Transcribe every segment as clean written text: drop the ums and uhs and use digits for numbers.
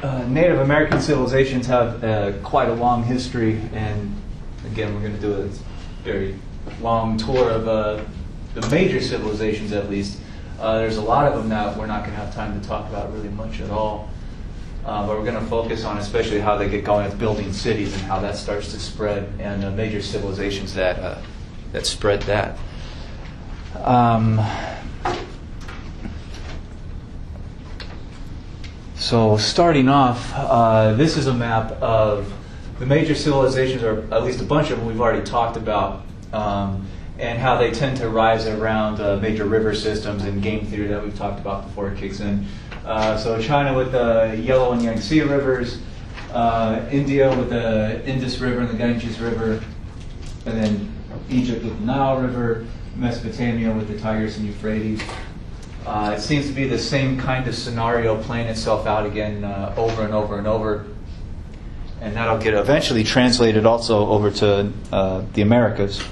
Native American civilizations have quite a long history, and again, we're going to do a very long tour of the major civilizations, at least. There's a lot of them that we're not going to have time to talk about really much at all. But we're going to focus on especially how they get going with building cities and how that starts to spread, and major civilizations that spread that. So starting off, this is a map of the major civilizations, or at least a bunch of them we've already talked about, and how they tend to rise around major river systems and game theory that we've talked about before it kicks in. So China with the Yellow and Yangtze rivers, India with the Indus River and the Ganges River, and then Egypt with the Nile River, Mesopotamia with the Tigris and Euphrates. It seems to be the same kind of scenario playing itself out again over and over and over. And that'll get eventually translated also over to the Americas.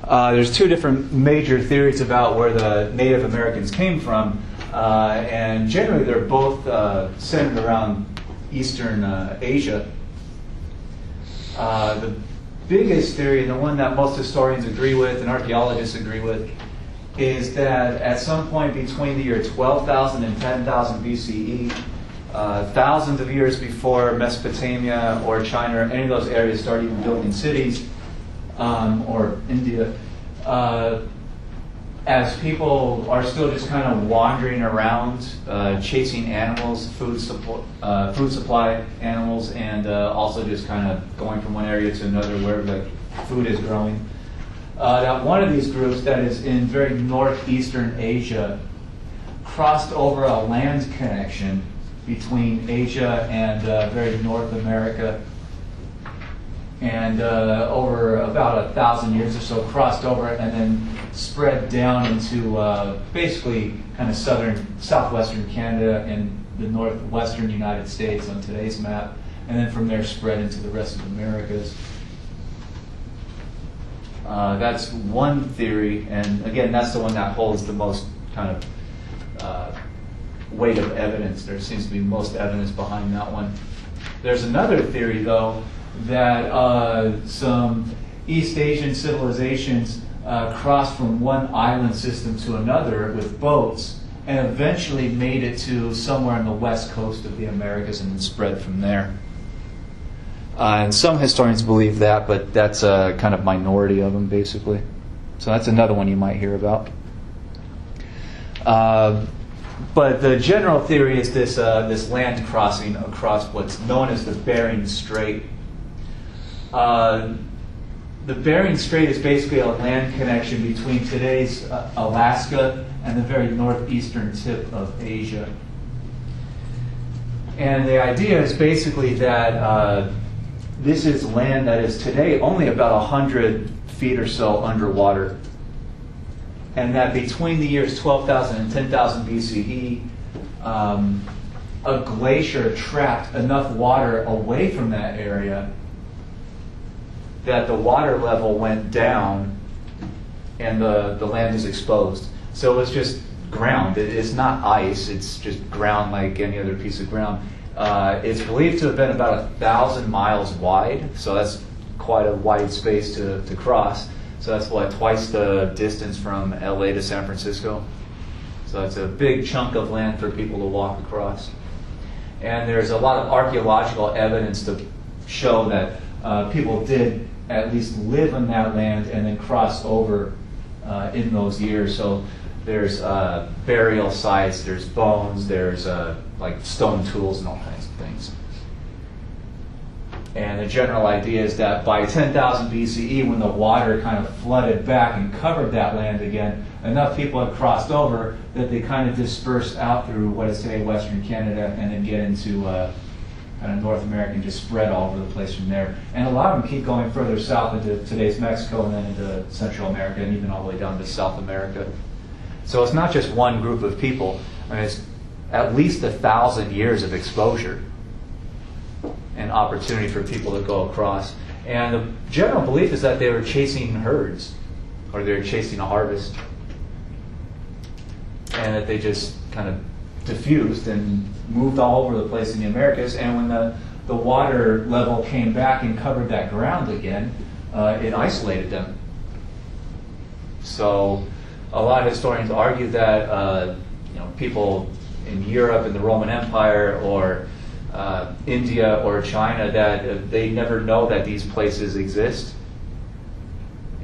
There's two different major theories about where the Native Americans came from. And generally they're both centered around Eastern Asia. The biggest theory, and the one that most historians agree with and archaeologists agree with, is that at some point between the year 12,000 and 10,000 BCE, thousands of years before Mesopotamia or China or any of those areas started even building cities, or India, as people are still just kind of wandering around, chasing animals, food supply animals, and also just kind of going from one area to another where the food is growing. That one of these groups that is in very northeastern Asia crossed over a land connection between Asia and very North America, and over about 1,000 years or so crossed over and then spread down into basically kind of southwestern Canada and the northwestern United States on today's map, and then from there spread into the rest of the Americas. That's one theory, and again, that's the one that holds the most kind of weight of evidence. There seems to be most evidence behind that one. There's another theory, though, that some East Asian civilizations crossed from one island system to another with boats and eventually made it to somewhere on the west coast of the Americas and then spread from there. And some historians believe that, but that's a kind of minority of them, basically. So that's another one you might hear about. But the general theory is this land crossing across what's known as the Bering Strait. The Bering Strait is basically a land connection between today's Alaska and the very northeastern tip of Asia. And the idea is basically that this is land that is today only about 100 feet or so underwater. And that between the years 12,000 and 10,000 BCE, a glacier trapped enough water away from that area that the water level went down and the land is exposed. So it's just ground. It's not ice. It's just ground like any other piece of ground. It's believed to have been about 1,000 miles wide, so that's quite a wide space to cross. So that's twice the distance from LA to San Francisco. So it's a big chunk of land for people to walk across. And there's a lot of archaeological evidence to show that people did at least live on that land and then cross over in those years. So there's burial sites, there's bones, there's like stone tools and all kinds of things. And the general idea is that by 10,000 BCE, when the water kind of flooded back and covered that land again, enough people had crossed over that they kind of dispersed out through what is today Western Canada and then get into kind of North America and just spread all over the place from there. And a lot of them keep going further south into today's Mexico and then into Central America and even all the way down to South America. So it's not just one group of people. I mean, it's at least 1,000 years of exposure and opportunity for people to go across. And the general belief is that they were chasing herds, or they were chasing a harvest, and that they just kind of diffused and moved all over the place in the Americas. And when the water level came back and covered that ground again, it isolated them. So a lot of historians argue that people in Europe and the Roman Empire or India or China, that they never know that these places exist,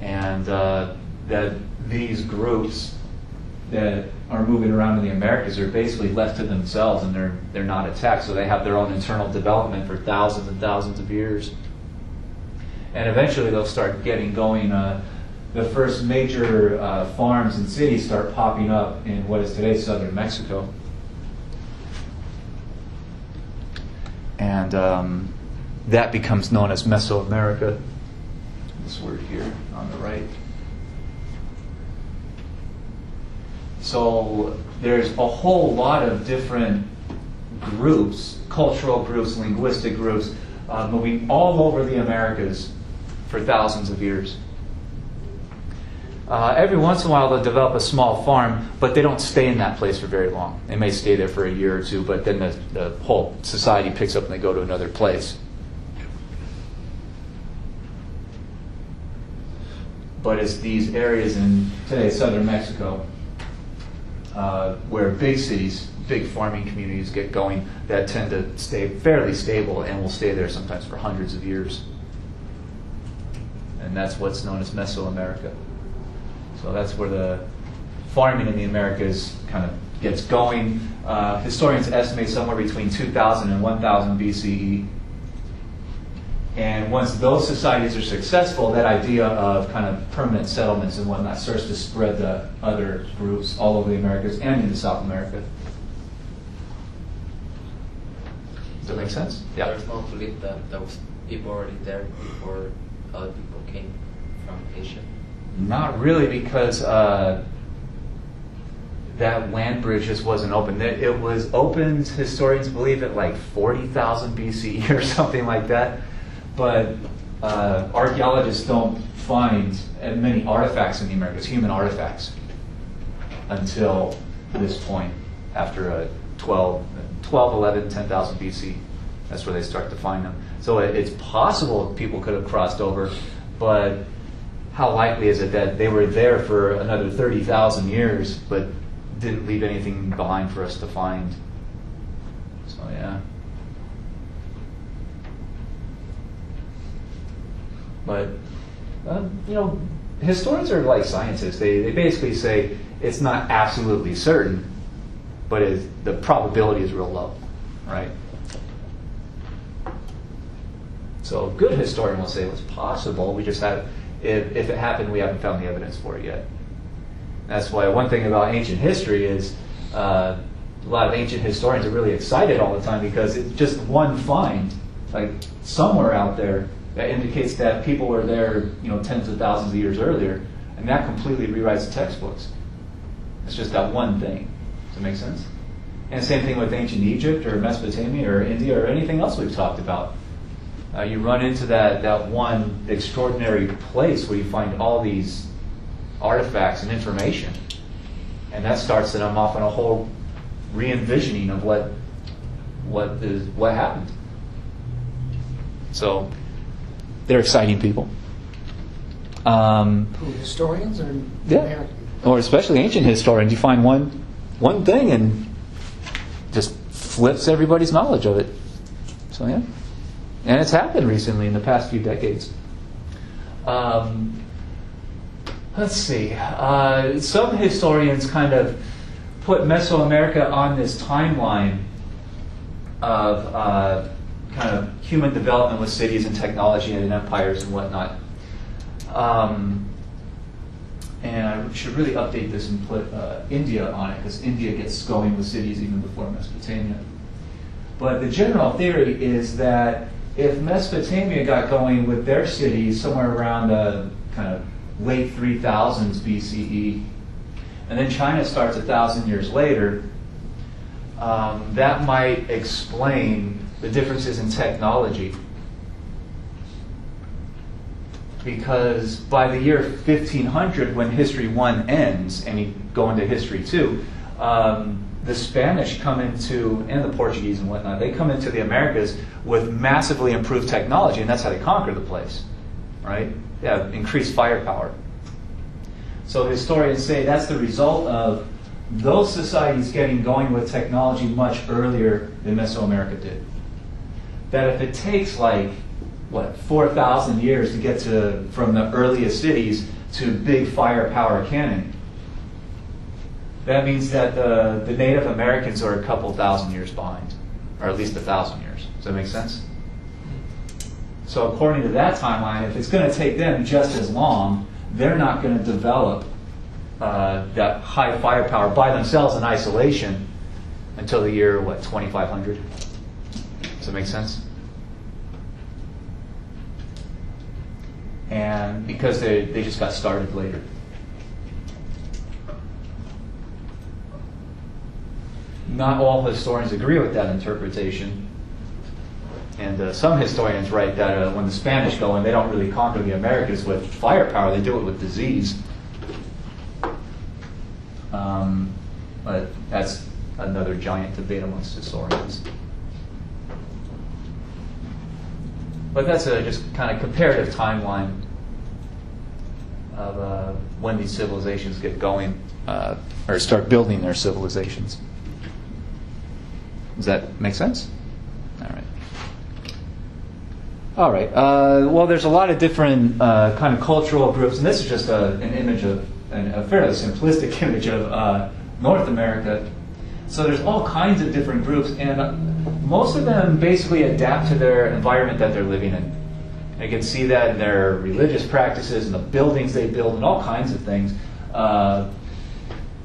and that these groups that are moving around in the Americas are basically left to themselves, and they're not attacked. So they have their own internal development for thousands and thousands of years, and eventually they'll start getting going. The first major farms and cities start popping up in what is today southern Mexico. And that becomes known as Mesoamerica. This word here on the right. So there's a whole lot of different groups, cultural groups, linguistic groups, moving all over the Americas for thousands of years. Every once in a while they'll develop a small farm, but they don't stay in that place for very long. They may stay there for a year or two, but then the whole society picks up and they go to another place. But it's these areas in today southern Mexico where big cities, big farming communities get going that tend to stay fairly stable and will stay there sometimes for hundreds of years. And that's what's known as Mesoamerica. So that's where the farming in the Americas kind of gets going. Historians estimate somewhere between 2000 and 1000 BCE. And once those societies are successful, that idea of kind of permanent settlements and whatnot starts to spread to other groups all over the Americas and into South America. Does that make sense? Yeah. There's no belief that there was people already there before other people came from Asia? Not really, because that land bridge just wasn't open. It was opened, historians believe, at like 40,000 BCE or something like that. But archaeologists don't find many artifacts in the Americas, human artifacts, until this point, after 12, 11, 10,000 BC. That's where they start to find them. So it's possible people could have crossed over, but how likely is it that they were there for another 30,000 years but didn't leave anything behind for us to find? So yeah. But historians are like scientists. They basically say it's not absolutely certain, but the probability is real low, right? So a good historian will say it was possible. We just have, if it happened, we haven't found the evidence for it yet. That's why one thing about ancient history is a lot of ancient historians are really excited all the time, because it's just one find, like somewhere out there, that indicates that people were there, tens of thousands of years earlier, and that completely rewrites the textbooks. It's just that one thing. Does that make sense? And same thing with ancient Egypt or Mesopotamia or India or anything else we've talked about. You run into that one extraordinary place where you find all these artifacts and information, and that starts them off on a whole re-envisioning of what happened. So they're exciting people. Historians or yeah, or especially ancient historians. You find one thing and just flips everybody's knowledge of it. So yeah. And it's happened recently in the past few decades. Let's see. Some historians kind of put Mesoamerica on this timeline of kind of human development with cities and technology and empires and whatnot. And I should really update this and put India on it, because India gets going with cities even before Mesopotamia. But the general theory is that if Mesopotamia got going with their cities somewhere around the kind of late 3000s BCE, and then China starts 1,000 years later, that might explain the differences in technology. Because by the year 1500, when History 1 ends, and you go into History 2, the Spanish come into, and the Portuguese and whatnot, they come into the Americas with massively improved technology, and that's how they conquer the place, right? They have increased firepower. So historians say that's the result of those societies getting going with technology much earlier than Mesoamerica did. That if it takes 4,000 years to get from the earliest cities to big firepower cannon, that means that the Native Americans are a couple thousand years behind, or at least 1,000 years. Does that make sense? So according to that timeline, if it's going to take them just as long, they're not going to develop that high firepower by themselves in isolation until the year, 2500? Does that make sense? And because they just got started later. Not all historians agree with that interpretation. And some historians write that when the Spanish go in, they don't really conquer the Americas with firepower, they do it with disease. But that's another giant debate amongst historians. But that's a just kind of comparative timeline of when these civilizations get going or start building their civilizations. Does that make sense? All right. Well, there's a lot of different kind of cultural groups, and this is just an image of, a fairly simplistic image of North America. So there's all kinds of different groups, and most of them basically adapt to their environment that they're living in. You can see that in their religious practices and the buildings they build and all kinds of things.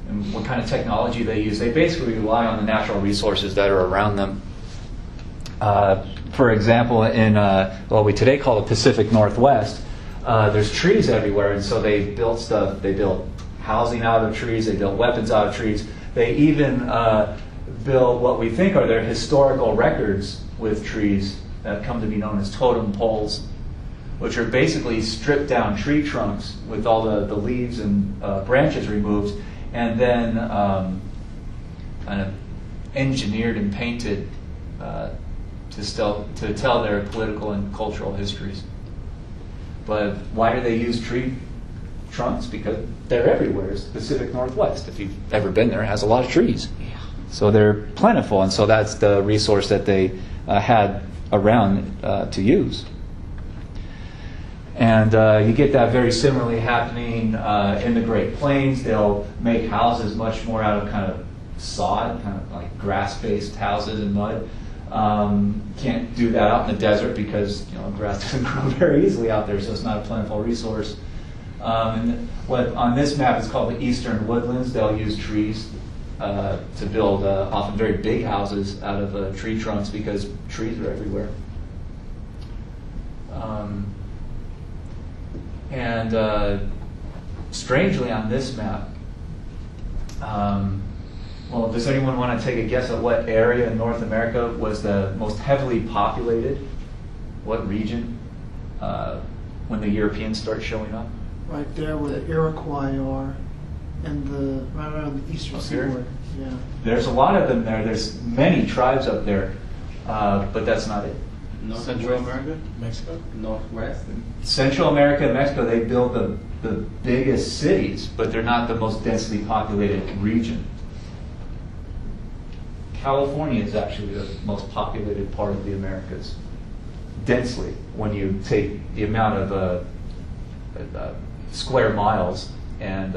And what kind of technology they use. They basically rely on the natural resources that are around them. For example, in what we today call the Pacific Northwest, there's trees everywhere, and so they built stuff. They built housing out of trees. They built weapons out of trees. They even built what we think are their historical records with trees that come to be known as totem poles, which are basically stripped down tree trunks with all the leaves and branches removed, and then kind of engineered and painted to tell their political and cultural histories. But why do they use tree trunks? Because they're everywhere. It's the Pacific Northwest. If you've ever been there, it has a lot of trees. So they're plentiful, and so that's the resource that they had around to use. And you get that very similarly happening in the Great Plains. They'll make houses much more out of kind of sod, kind of like grass-based houses and mud. Can't do that out in the desert because grass doesn't grow very easily out there, so it's not a plentiful resource. And what on this map is called the Eastern Woodlands. They'll use trees to build often very big houses out of tree trunks because trees are everywhere. And strangely on this map, well, does anyone want to take a guess at what area in North America was the most heavily populated? What region when the Europeans start showing up? Right there where the Iroquois are, and right around the eastern seaboard. Yeah. There's a lot of them there. There's many tribes up there, but that's not it. Central America, Mexico, Northwest. Central America and Mexico, they build the biggest cities, but they're not the most densely populated region. California is actually the most populated part of the Americas, densely, when you take the amount of square miles and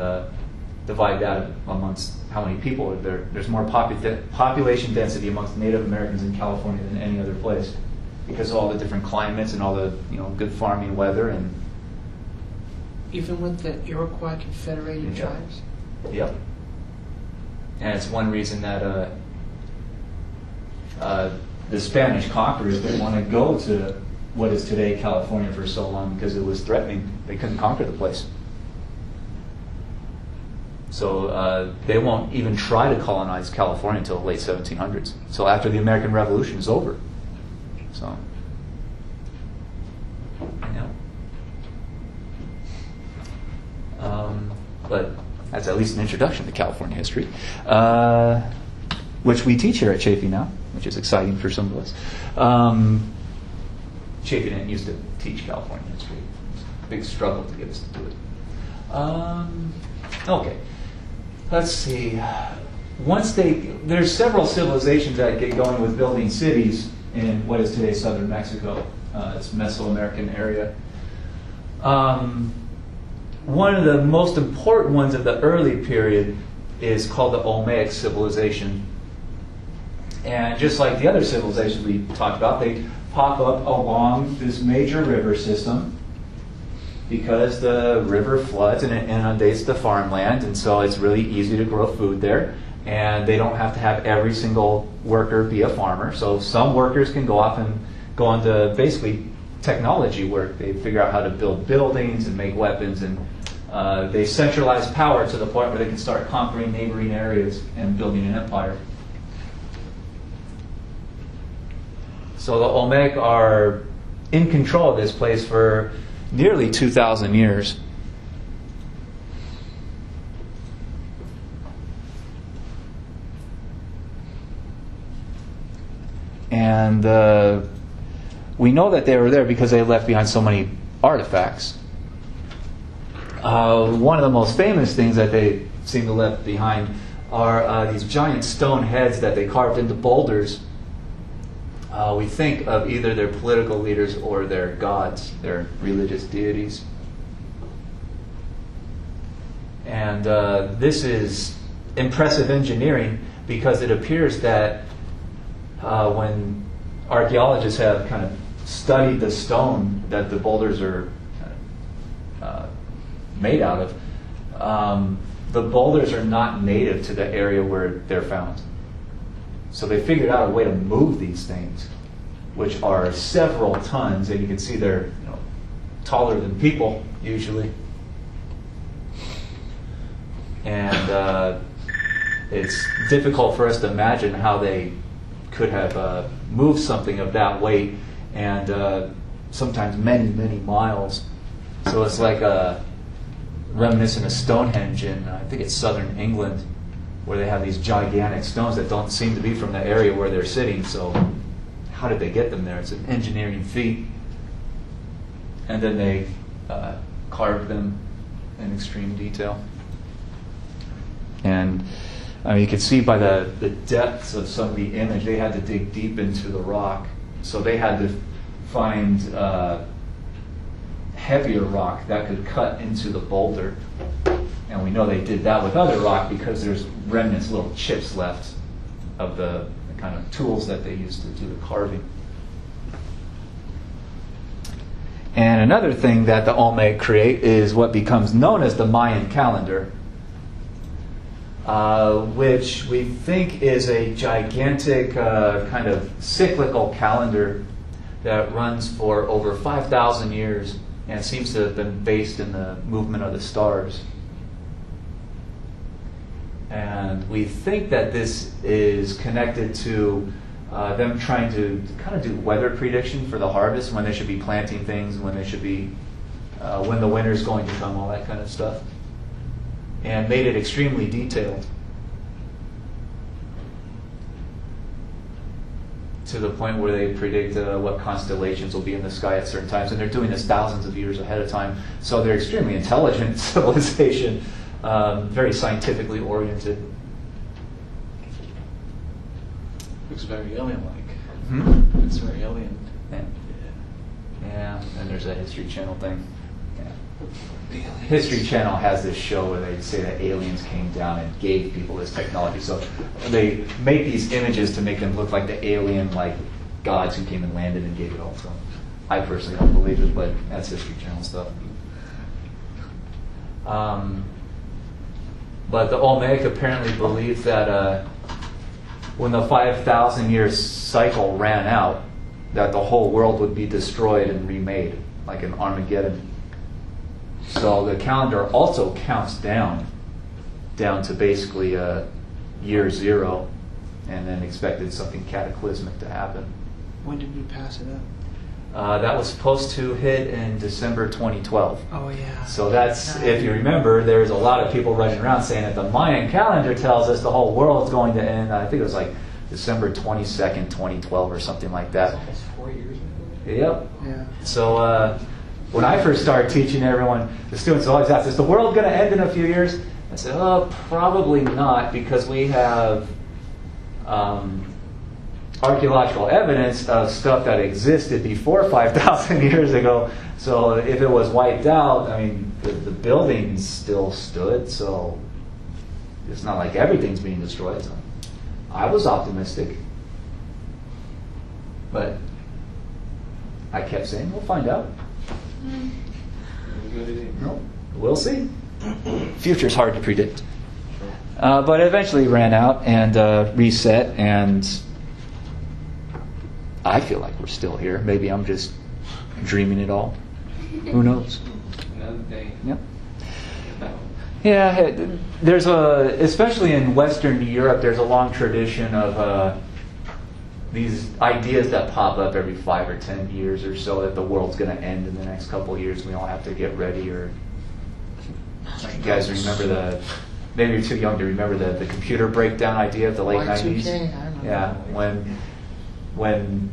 divide that amongst how many people are there. There's more population density amongst Native Americans in California than any other place because of all the different climates and all the good farming weather. And even with the Iroquois Confederated tribes? Yep. And it's one reason that the Spanish conquerors didn't want to go to what is today California for so long because it was threatening. They couldn't conquer the place. So they won't even try to colonize California until the late 1700s. So after the American Revolution is over. So, but that's at least an introduction to California history. which we teach here at Chaffey now, which is exciting for some of us. Chaffey didn't used to teach California history. It was a big struggle to get us to do it. Okay, let's see. There's several civilizations that get going with building cities in what is today southern Mexico. It's Mesoamerican area. One of the most important ones of the early period is called the Olmec civilization. And just like the other civilizations we talked about, they pop up along this major river system because the river floods and it inundates the farmland, and so it's really easy to grow food there. And they don't have to have every single worker be a farmer. So some workers can go off and go into basically technology work. They figure out how to build buildings and make weapons, and they centralize power to the point where they can start conquering neighboring areas and building an empire. So the Olmec are in control of this place for nearly 2,000 years. And we know that they were there because they left behind so many artifacts. One of the most famous things that they seem to left behind are these giant stone heads that they carved into boulders. We think of either their political leaders or their gods, their religious deities. And this is impressive engineering because it appears that when archaeologists have kind of studied the stone that the boulders are made out of, the boulders are not native to the area where they're found. So they figured out a way to move these things, which are several tons, and you can see they're taller than people usually. And it's difficult for us to imagine how they could have moved something of that weight, and sometimes many, many miles. So it's like reminiscent of Stonehenge in, I think it's southern England, where they have these gigantic stones that don't seem to be from the area where they're sitting. So how did they get them there? It's an engineering feat. And then they carved them in extreme detail. And you can see by the depths of some of the image, they had to dig deep into the rock. So they had to find heavier rock that could cut into the boulder. And we know they did that with other rock because there's remnants, little chips left of the kind of tools that they used to do the carving. And another thing that the Olmec create is what becomes known as the Mayan calendar, which we think is a gigantic kind of cyclical calendar that runs for over 5,000 years and seems to have been based in the movement of the stars. And we think that this is connected to them trying to kind of do weather prediction for the harvest, when they should be planting things, when they should be, when the winter's going to come, all that kind of stuff. And made it extremely detailed to the point where they predict what constellations will be in the sky at certain times. And they're doing this thousands of years ahead of time. So they're extremely intelligent civilization. Very scientifically oriented. Looks very alien-like. Hmm? It's very alien. Yeah, and there's a History Channel thing. Yeah. History Channel has this show where they say that aliens came down and gave people this technology. So they make these images to make them look like the alien, like gods who came and landed and gave it all. So I personally don't believe it, but that's History Channel stuff. But the Olmec apparently believed that when the 5,000 year cycle ran out, that the whole world would be destroyed and remade, like an Armageddon. So the calendar also counts down to basically year zero, and then expected something cataclysmic to happen. When did we pass it That was supposed to hit in December 2012. Oh, yeah. So that's, if you remember, there's a lot of people running around saying that the Mayan calendar tells us the whole world's going to end. I think it was like December 22nd, 2012 or something like that. Almost 4 years ago. Yep. Yeah. So when I first started teaching everyone, the students always ask, is the world going to end in a few years? I said, oh, probably not, because we have archaeological evidence of stuff that existed before 5,000 years ago. So if it was wiped out, I mean, the buildings still stood, so it's not like everything's being destroyed. So I was optimistic. But I kept saying, we'll find out. No, we'll see. Future's hard to predict. But eventually ran out and reset, and I feel like we're still here. Maybe I'm just dreaming it all. Who knows? Another day. Yep. Yeah, there's especially in Western Europe, there's a long tradition of these ideas that pop up every 5 or 10 years or so that the world's going to end in the next couple of years. We all have to get ready. Or you guys remember maybe you're too young to remember the computer breakdown idea of the late Y2K, 90s. I remember. Yeah, when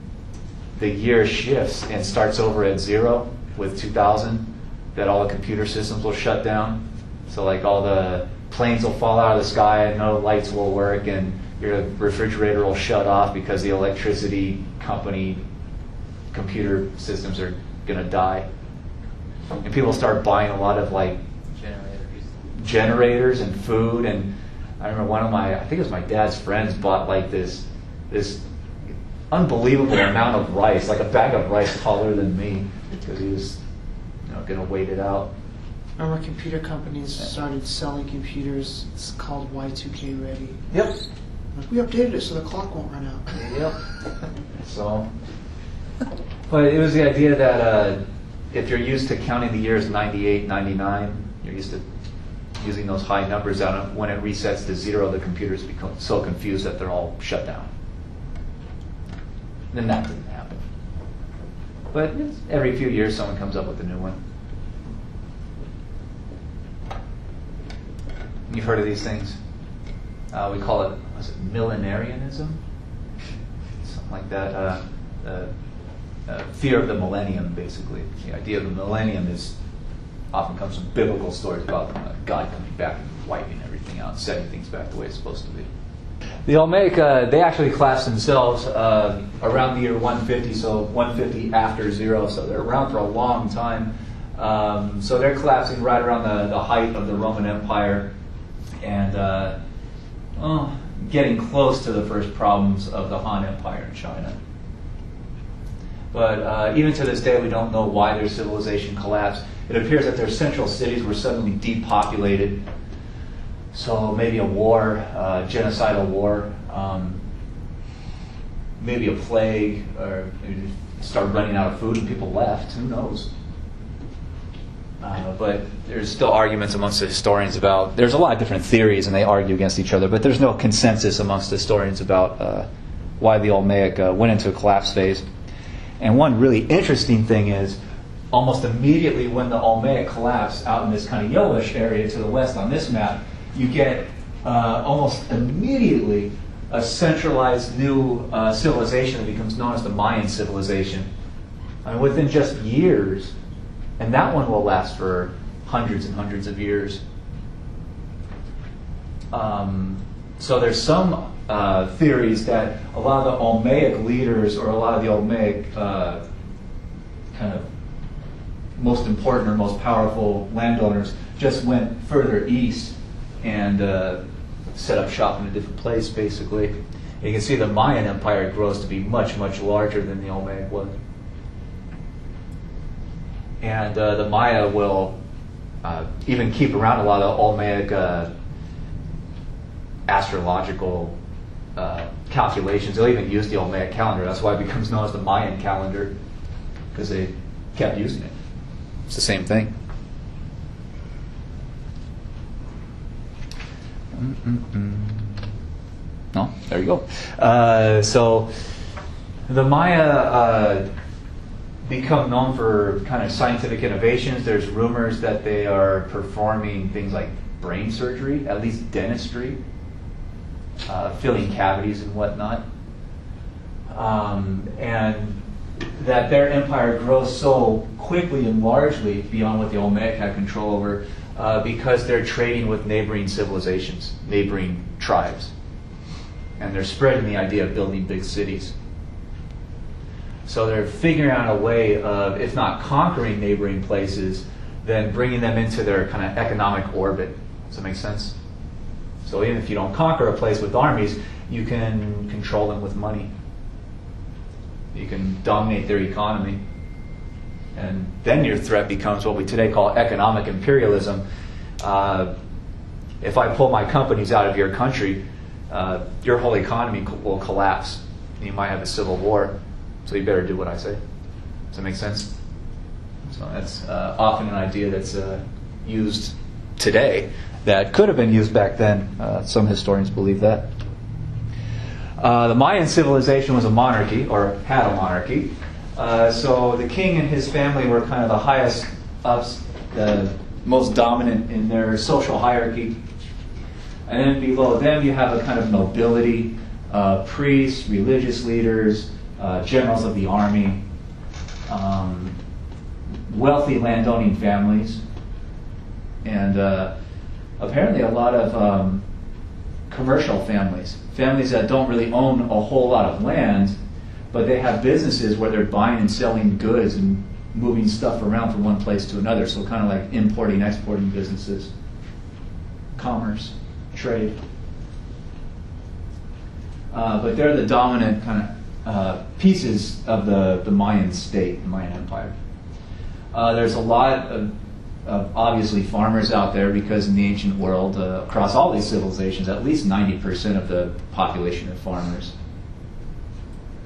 the year shifts and starts over at 0 with 2000, that all the computer systems will shut down. So like all the planes will fall out of the sky and no lights will work, and your refrigerator will shut off because the electricity company computer systems are going to die. And people start buying a lot of like generators and food. And I remember one of I think it was my dad's friends, bought like this unbelievable amount of rice, like a bag of rice taller than me, because he was going to wait it out. Remember, computer companies started selling computers. It's called Y2K Ready. Yep. Like, we updated it so the clock won't run out. Yep. So, but it was the idea that if you're used to counting the years 98, 99, you're used to using those high numbers out. When it resets to 0, the computers become so confused that they're all shut down. Then that didn't happen. But every few years, someone comes up with a new one. You've heard of these things? We call it, millenarianism? Something like that. Fear of the millennium, basically. The idea of the millennium often comes from biblical stories about God coming back and wiping everything out, setting things back the way it's supposed to be. The Olmec, they actually collapsed themselves around the year 150, so 150 after 0, so they're around for a long time. So they're collapsing right around the height of the Roman Empire, and getting close to the first problems of the Han Empire in China. But even to this day, we don't know why their civilization collapsed. It appears that their central cities were suddenly depopulated. So maybe a war, genocidal war, maybe a plague, or maybe started running out of food and people left. Who knows? But there's still arguments amongst the historians about, there's a lot of different theories and they argue against each other, but there's no consensus amongst the historians about why the Olmec went into a collapse phase. And one really interesting thing is, almost immediately when the Olmec collapsed out in this kind of yellowish area to the west on this map, you get almost immediately a centralized new civilization that becomes known as the Mayan civilization. I mean, within just years, and that one will last for hundreds and hundreds of years. So there's some theories that a lot of the Olmec leaders, or a lot of the Olmec kind of most important or most powerful landowners, just went further east and set up shop in a different place, basically. And you can see the Mayan Empire grows to be much, much larger than the Olmec was. And the Maya will even keep around a lot of Olmec astrological calculations. They'll even use the Olmec calendar. That's why it becomes known as the Mayan calendar, because they kept using it. It's the same thing. No, there you go. So the Maya become known for kind of scientific innovations. There's rumors that they are performing things like brain surgery, at least dentistry, filling cavities and whatnot. And that their empire grows so quickly and largely beyond what the Olmec had control over because they're trading with neighboring civilizations, neighboring tribes. And they're spreading the idea of building big cities. So they're figuring out a way of, if not conquering neighboring places, then bringing them into their kind of economic orbit. Does that make sense? So even if you don't conquer a place with armies, you can control them with money. You can dominate their economy. And then your threat becomes what we today call economic imperialism. If I pull my companies out of your country, your whole economy will collapse. You might have a civil war. So you better do what I say. Does that make sense? So that's often an idea that's used today that could have been used back then. Some historians believe that. The Mayan civilization was a monarchy, or had a monarchy. So the king and his family were kind of the highest ups, the most dominant in their social hierarchy. And then below them you have a kind of nobility, priests, religious leaders, generals of the army, wealthy landowning families, and apparently a lot of commercial families that don't really own a whole lot of land, but they have businesses where they're buying and selling goods and moving stuff around from one place to another, so kind of like importing, exporting businesses, commerce, trade. But they're the dominant kind of pieces of the Mayan state, the Mayan Empire. There's a lot of obviously farmers out there because in the ancient world, across all these civilizations, at least 90% of the population are farmers,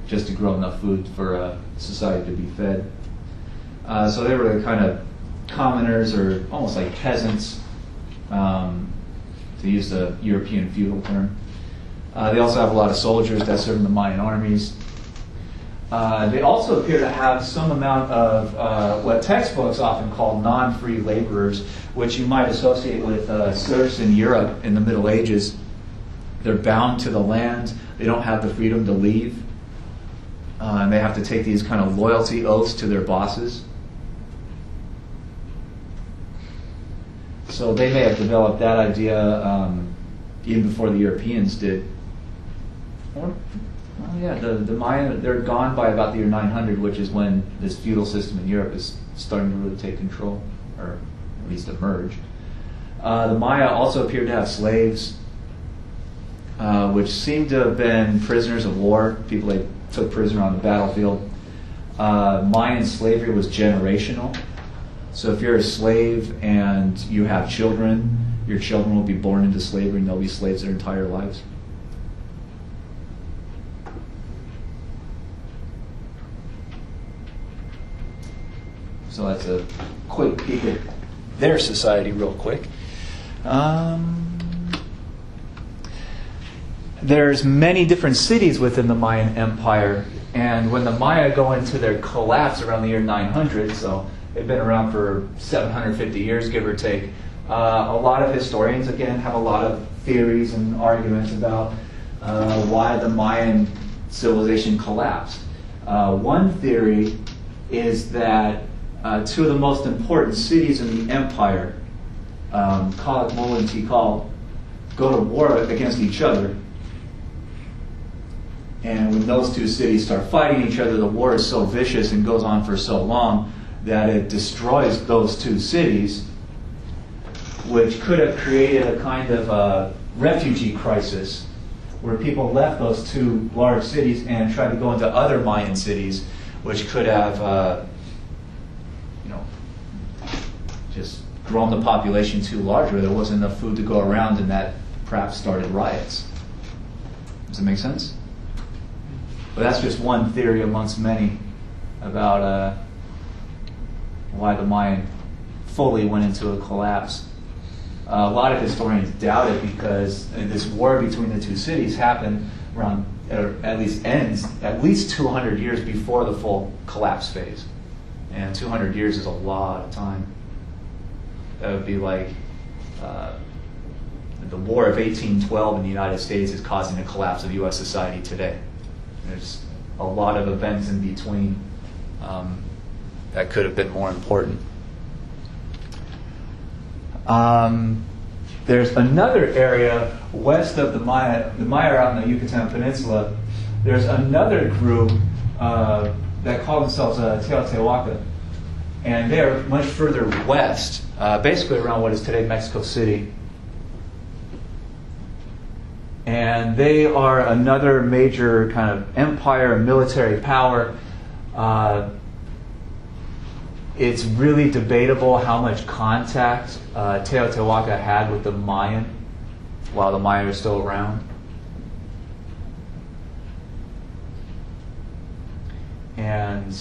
just to grow enough food for society to be fed. So they were the kind of commoners, or almost like peasants, to use the European feudal term. They also have a lot of soldiers that serve in the Mayan armies. They also appear to have some amount of what textbooks often call non-free laborers, which you might associate with serfs in Europe in the Middle Ages. They're bound to the land. They don't have the freedom to leave. And they have to take these kind of loyalty oaths to their bosses. So they may have developed that idea even before the Europeans did. Or, well, yeah, the Maya, they're gone by about the year 900, which is when this feudal system in Europe is starting to really take control, or at least emerge. The Maya also appeared to have slaves, which seemed to have been prisoners of war, people they took prisoner on the battlefield. Mayan slavery was generational. So if you're a slave and you have children, your children will be born into slavery and they'll be slaves their entire lives. So that's a quick peek at their society real quick. There's many different cities within the Mayan Empire, and when the Maya go into their collapse around the year 900, so they've been around for 750 years, give or take, a lot of historians, again, have a lot of theories and arguments about why the Mayan civilization collapsed. One theory is that two of the most important cities in the empire, Calakmul and Tikal, go to war against each other. And when those two cities start fighting each other, the war is so vicious and goes on for so long that it destroys those two cities, which could have created a kind of refugee crisis where people left those two large cities and tried to go into other Mayan cities, which could have just grown the population too large where there wasn't enough food to go around, and that perhaps started riots. Does it make sense? But that's just one theory amongst many about why the Mayan fully went into a collapse. A lot of historians doubt it because this war between the two cities happened around, or at least ends, at least 200 years before the full collapse phase. And 200 years is a lot of time. That would be like the War of 1812 in the United States is causing the collapse of U.S. society today. There's a lot of events in between that could have been more important. There's another area west of the Maya are out in the Yucatan Peninsula. There's another group that call themselves Teotihuaca, and they're much further west, basically around what is today Mexico City. And they are another major kind of empire and military power. It's really debatable how much contact Teotihuaca had with the Mayan while the Maya are still around. And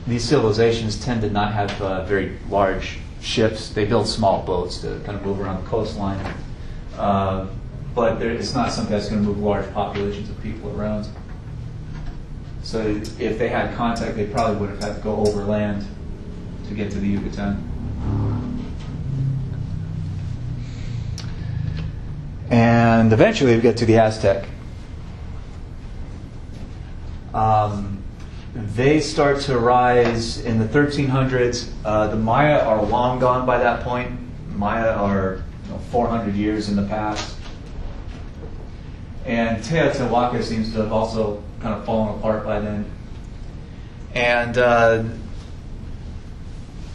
these civilizations tend to not have very large ships. They build small boats to kind of move around the coastline. But it's not something that's going to move large populations of people around. So if they had contact, they probably would have had to go overland to get to the Yucatan. And eventually we get to the Aztec. They start to rise in the 1300s. The Maya are long gone by that point. Maya are 400 years in the past. And Teotihuaca seems to have also kind of fallen apart by then. And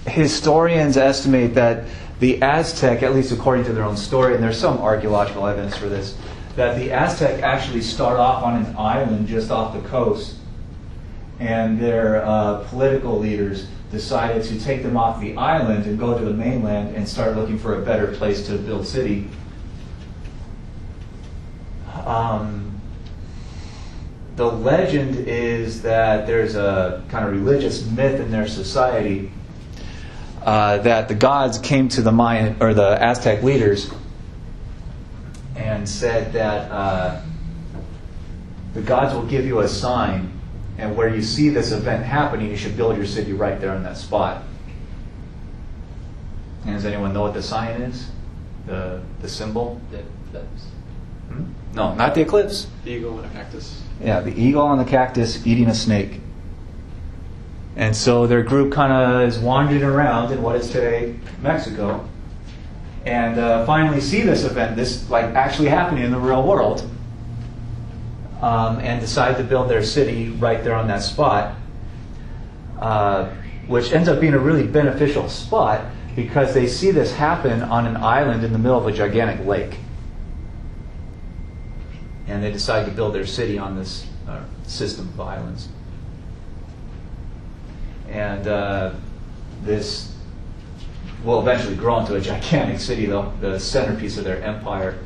historians estimate that the Aztec, at least according to their own story, and there's some archaeological evidence for this, that the Aztec actually start off on an island just off the coast, and their political leaders decided to take them off the island and go to the mainland and start looking for a better place to build city. The legend is that there's a kind of religious myth in their society that the gods came to the Mayan or the Aztec leaders and said that the gods will give you a sign, and where you see this event happening, you should build your city right there on that spot. And does anyone know what the sign is? The symbol? The eclipse. No, not the eclipse. The eagle and a cactus. Yeah, the eagle on the cactus eating a snake. And so their group kind of is wandering around in what is today Mexico, and finally see this event, this like actually happening in the real world, and decide to build their city right there on that spot, which ends up being a really beneficial spot because they see this happen on an island in the middle of a gigantic lake. And they decide to build their city on this system of islands. And this will eventually grow into a gigantic city, though, the centerpiece of their empire.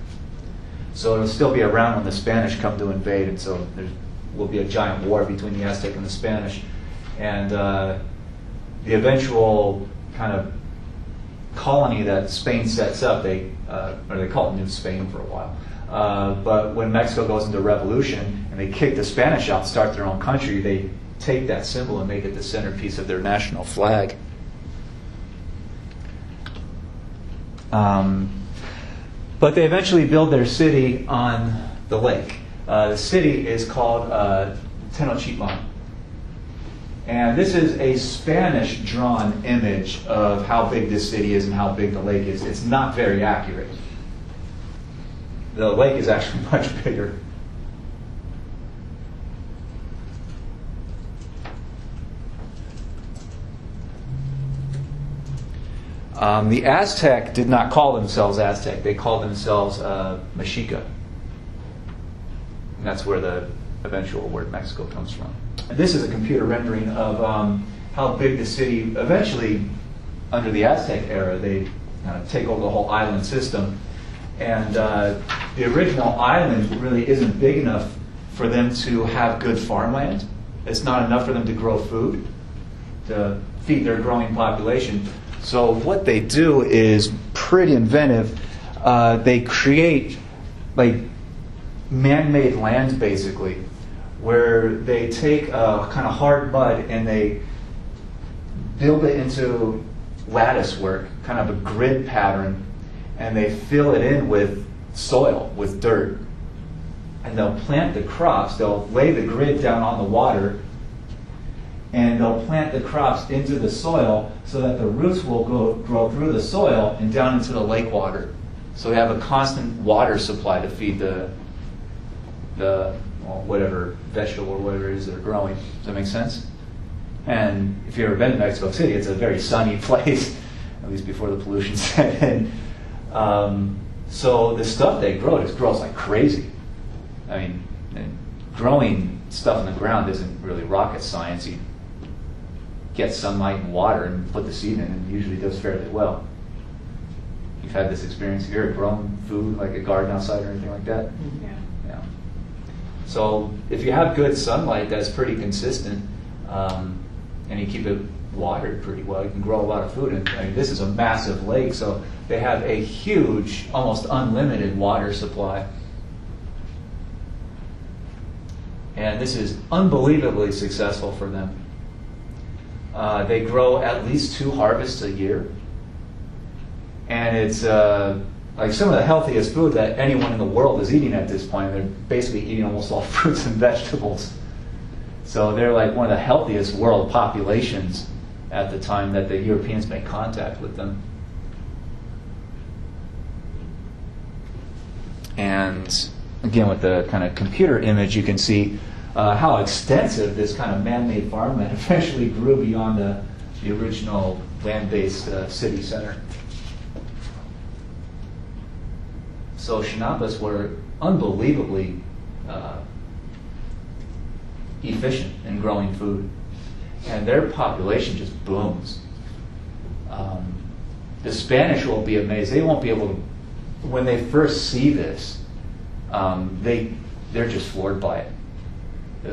So it'll still be around when the Spanish come to invade, and so there will be a giant war between the Aztec and the Spanish. And the eventual kind of colony that Spain sets up, they call it New Spain for a while. But when Mexico goes into revolution and they kick the Spanish out and start their own country, they take that symbol and make it the centerpiece of their national flag. But they eventually build their city on the lake. The city is called Tenochtitlan. And this is a Spanish-drawn image of how big this city is and how big the lake is. It's not very accurate. The lake is actually much bigger. The Aztec did not call themselves Aztec. They called themselves Mexica. And that's where the eventual word Mexico comes from. And this is a computer rendering of how big the city, eventually, under the Aztec era, they kind of take over the whole island system. And the original island really isn't big enough for them to have good farmland. It's not enough for them to grow food, to feed their growing population. So what they do is pretty inventive. They create like man-made land, basically, where they take kind of hard mud and they build it into lattice work, kind of a grid pattern, and they fill it in with soil, with dirt. And they'll plant the crops, they'll lay the grid down on the water, and they'll plant the crops into the soil so that the roots will grow through the soil and down into the lake water. So we have a constant water supply to feed the whatever vegetable or whatever it is they're growing. Does that make sense? And if you've ever been to Mexico City, it's a very sunny place, at least before the pollution set in. So the stuff they grow just grows like crazy. I mean, and growing stuff in the ground isn't really rocket science. You get sunlight and water and put the seed in, and it usually does fairly well. You've had this experience. Have you ever grown food, like a garden outside or anything like that? Yeah. Yeah. So if you have good sunlight that's pretty consistent, and you keep it watered pretty well, you can grow a lot of food. And I mean, this is a massive lake, so they have a huge, almost unlimited water supply. And this is unbelievably successful for them. They grow at least 2 harvests a year. And it's like some of the healthiest food that anyone in the world is eating at this point. They're basically eating almost all fruits and vegetables. So they're like one of the healthiest world populations at the time that the Europeans make contact with them. And again, with the kind of computer image, you can see how extensive this kind of man-made farmland eventually grew beyond the original land-based city center. So Xanapas were unbelievably efficient in growing food, and their population just booms. The Spanish will be amazed. They won't be able to, when they first see this, they're just floored by it.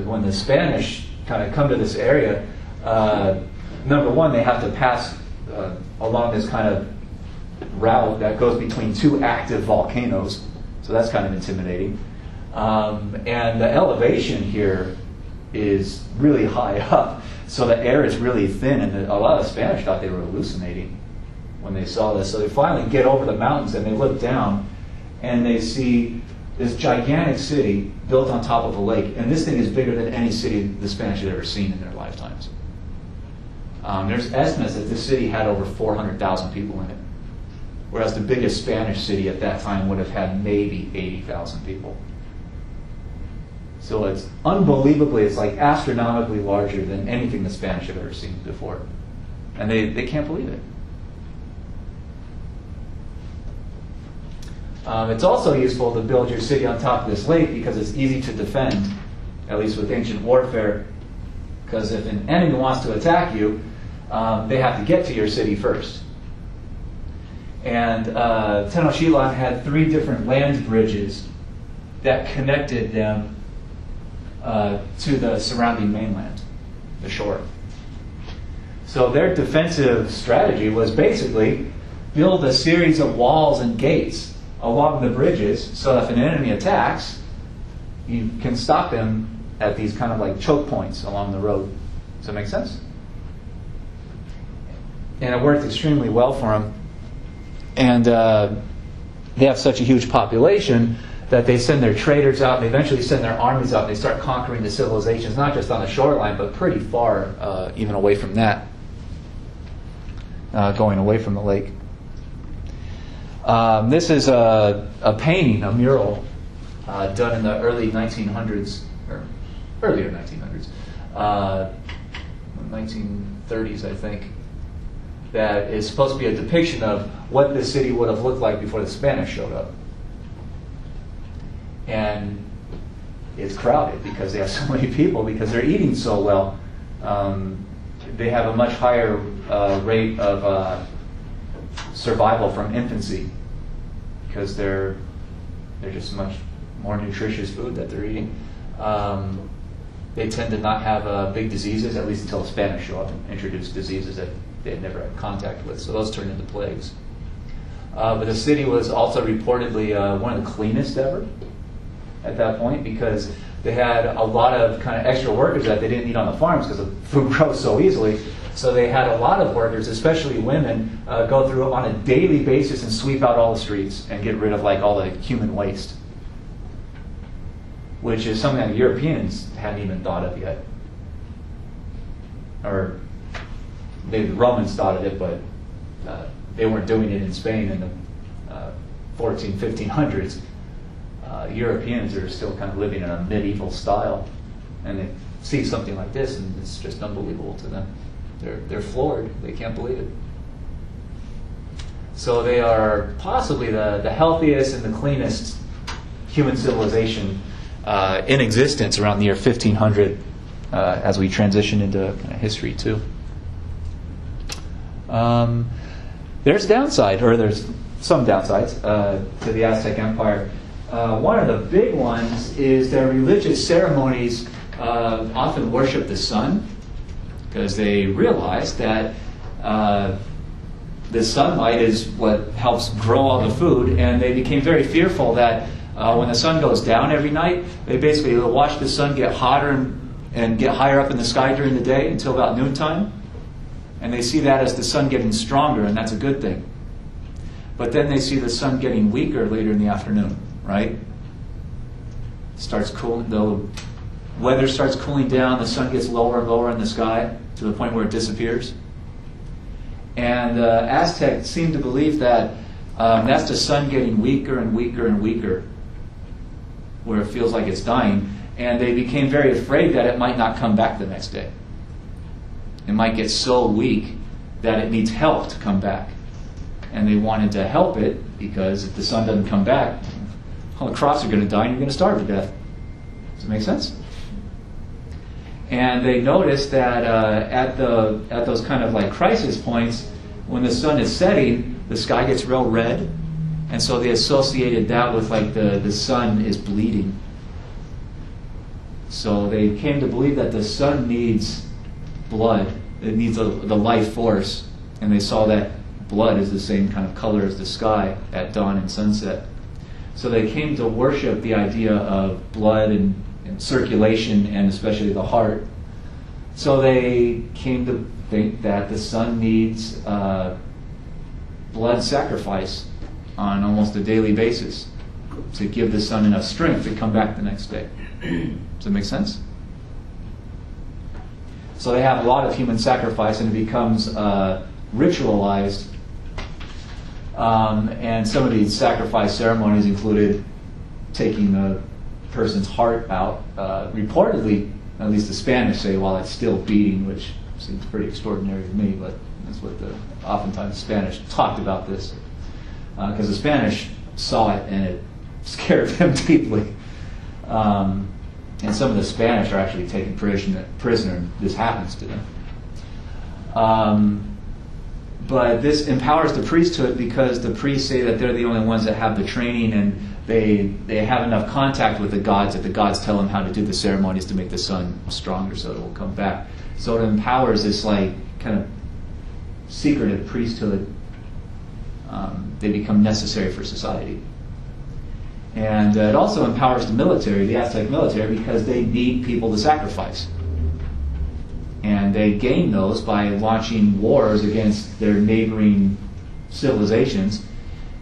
When the Spanish kind of come to this area, number one, they have to pass along this kind of route that goes between 2 active volcanoes, so that's kind of intimidating. And the elevation here is really high up, so the air is really thin, and a lot of Spanish thought they were hallucinating when they saw this. So they finally get over the mountains and they look down and they see this gigantic city built on top of a lake, and this thing is bigger than any city the Spanish had ever seen in their lifetimes. There's estimates that this city had over 400,000 people in it, whereas the biggest Spanish city at that time would have had maybe 80,000 people. So it's unbelievably, it's like astronomically larger than anything the Spanish have ever seen before. And they can't believe it. It's also useful to build your city on top of this lake because it's easy to defend, at least with ancient warfare, because if an enemy wants to attack you, they have to get to your city first. And Tenochtitlan had 3 different land bridges that connected them to the surrounding mainland, the shore. So their defensive strategy was basically build a series of walls and gates along the bridges so that if an enemy attacks, you can stop them at these kind of like choke points along the road. Does that make sense? And it worked extremely well for them. And they have such a huge population that they send their traders out, and they eventually send their armies out, and they start conquering the civilizations, not just on the shoreline, but pretty far, even away from that, going away from the lake. This is a painting, a mural, done in the early 1900s, or earlier 1900s, 1930s, I think, that is supposed to be a depiction of what the city would have looked like before the Spanish showed up. And it's crowded because they have so many people, because they're eating so well. They have a much higher rate of survival from infancy because they're just much more nutritious food that they're eating. They tend to not have big diseases, at least until the Spanish show up and introduce diseases that they had never had contact with. So those turn into plagues. But the city was also reportedly one of the cleanest ever at that point, because they had a lot of kind of extra workers that they didn't need on the farms because the food grows so easily. So they had a lot of workers, especially women, go through on a daily basis and sweep out all the streets and get rid of like all the human waste, which is something that Europeans hadn't even thought of yet. Or the Romans thought of it, but they weren't doing it in Spain in the 1500s. Europeans are still kind of living in a medieval style, and they see something like this, and it's just unbelievable to them. They're floored. They can't believe it. So they are possibly the healthiest and the cleanest human civilization in existence around the year 1500, as we transition into history too. There's downside, or there's some downsides to the Aztec Empire. One of the big ones is their religious ceremonies often worship the sun, because they realized that the sunlight is what helps grow all the food, and they became very fearful that when the sun goes down every night, they basically watch the sun get hotter and get higher up in the sky during the day until about noontime, and they see that as the sun getting stronger, and that's a good thing. But then they see the sun getting weaker later in the afternoon, right? Starts cooling, the weather starts cooling down, the sun gets lower and lower in the sky to the point where it disappears. And Aztecs seem to believe that that's the sun getting weaker and weaker and weaker, where it feels like it's dying. And they became very afraid that it might not come back the next day. It might get so weak that it needs help to come back. And they wanted to help it, because if the sun doesn't come back, all the crops are going to die and you're going to starve to death. Does it make sense? And they noticed that at those kind of like crisis points, when the sun is setting, the sky gets real red, and so they associated that with like the sun is bleeding. So they came to believe that the sun needs blood; it needs the life force, and they saw that blood is the same kind of color as the sky at dawn and sunset. So they came to worship the idea of blood and circulation, and especially the heart. So they came to think that the sun needs blood sacrifice on almost a daily basis to give the sun enough strength to come back the next day. Does that make sense? So they have a lot of human sacrifice, and it becomes ritualized. And some of these sacrifice ceremonies included taking the person's heart out. Reportedly, at least the Spanish say, while it's still beating, which seems pretty extraordinary to me, but that's what oftentimes Spanish talked about this. Because the Spanish saw it and it scared them deeply. And some of the Spanish are actually taken prisoner, and this happens to them. But this empowers the priesthood, because the priests say that they're the only ones that have the training, and they have enough contact with the gods that the gods tell them how to do the ceremonies to make the sun stronger so it will come back. So it empowers this like kind of secretive priesthood. They become necessary for society. And it also empowers the military, the Aztec military, because they need people to sacrifice. And they gain those by launching wars against their neighboring civilizations,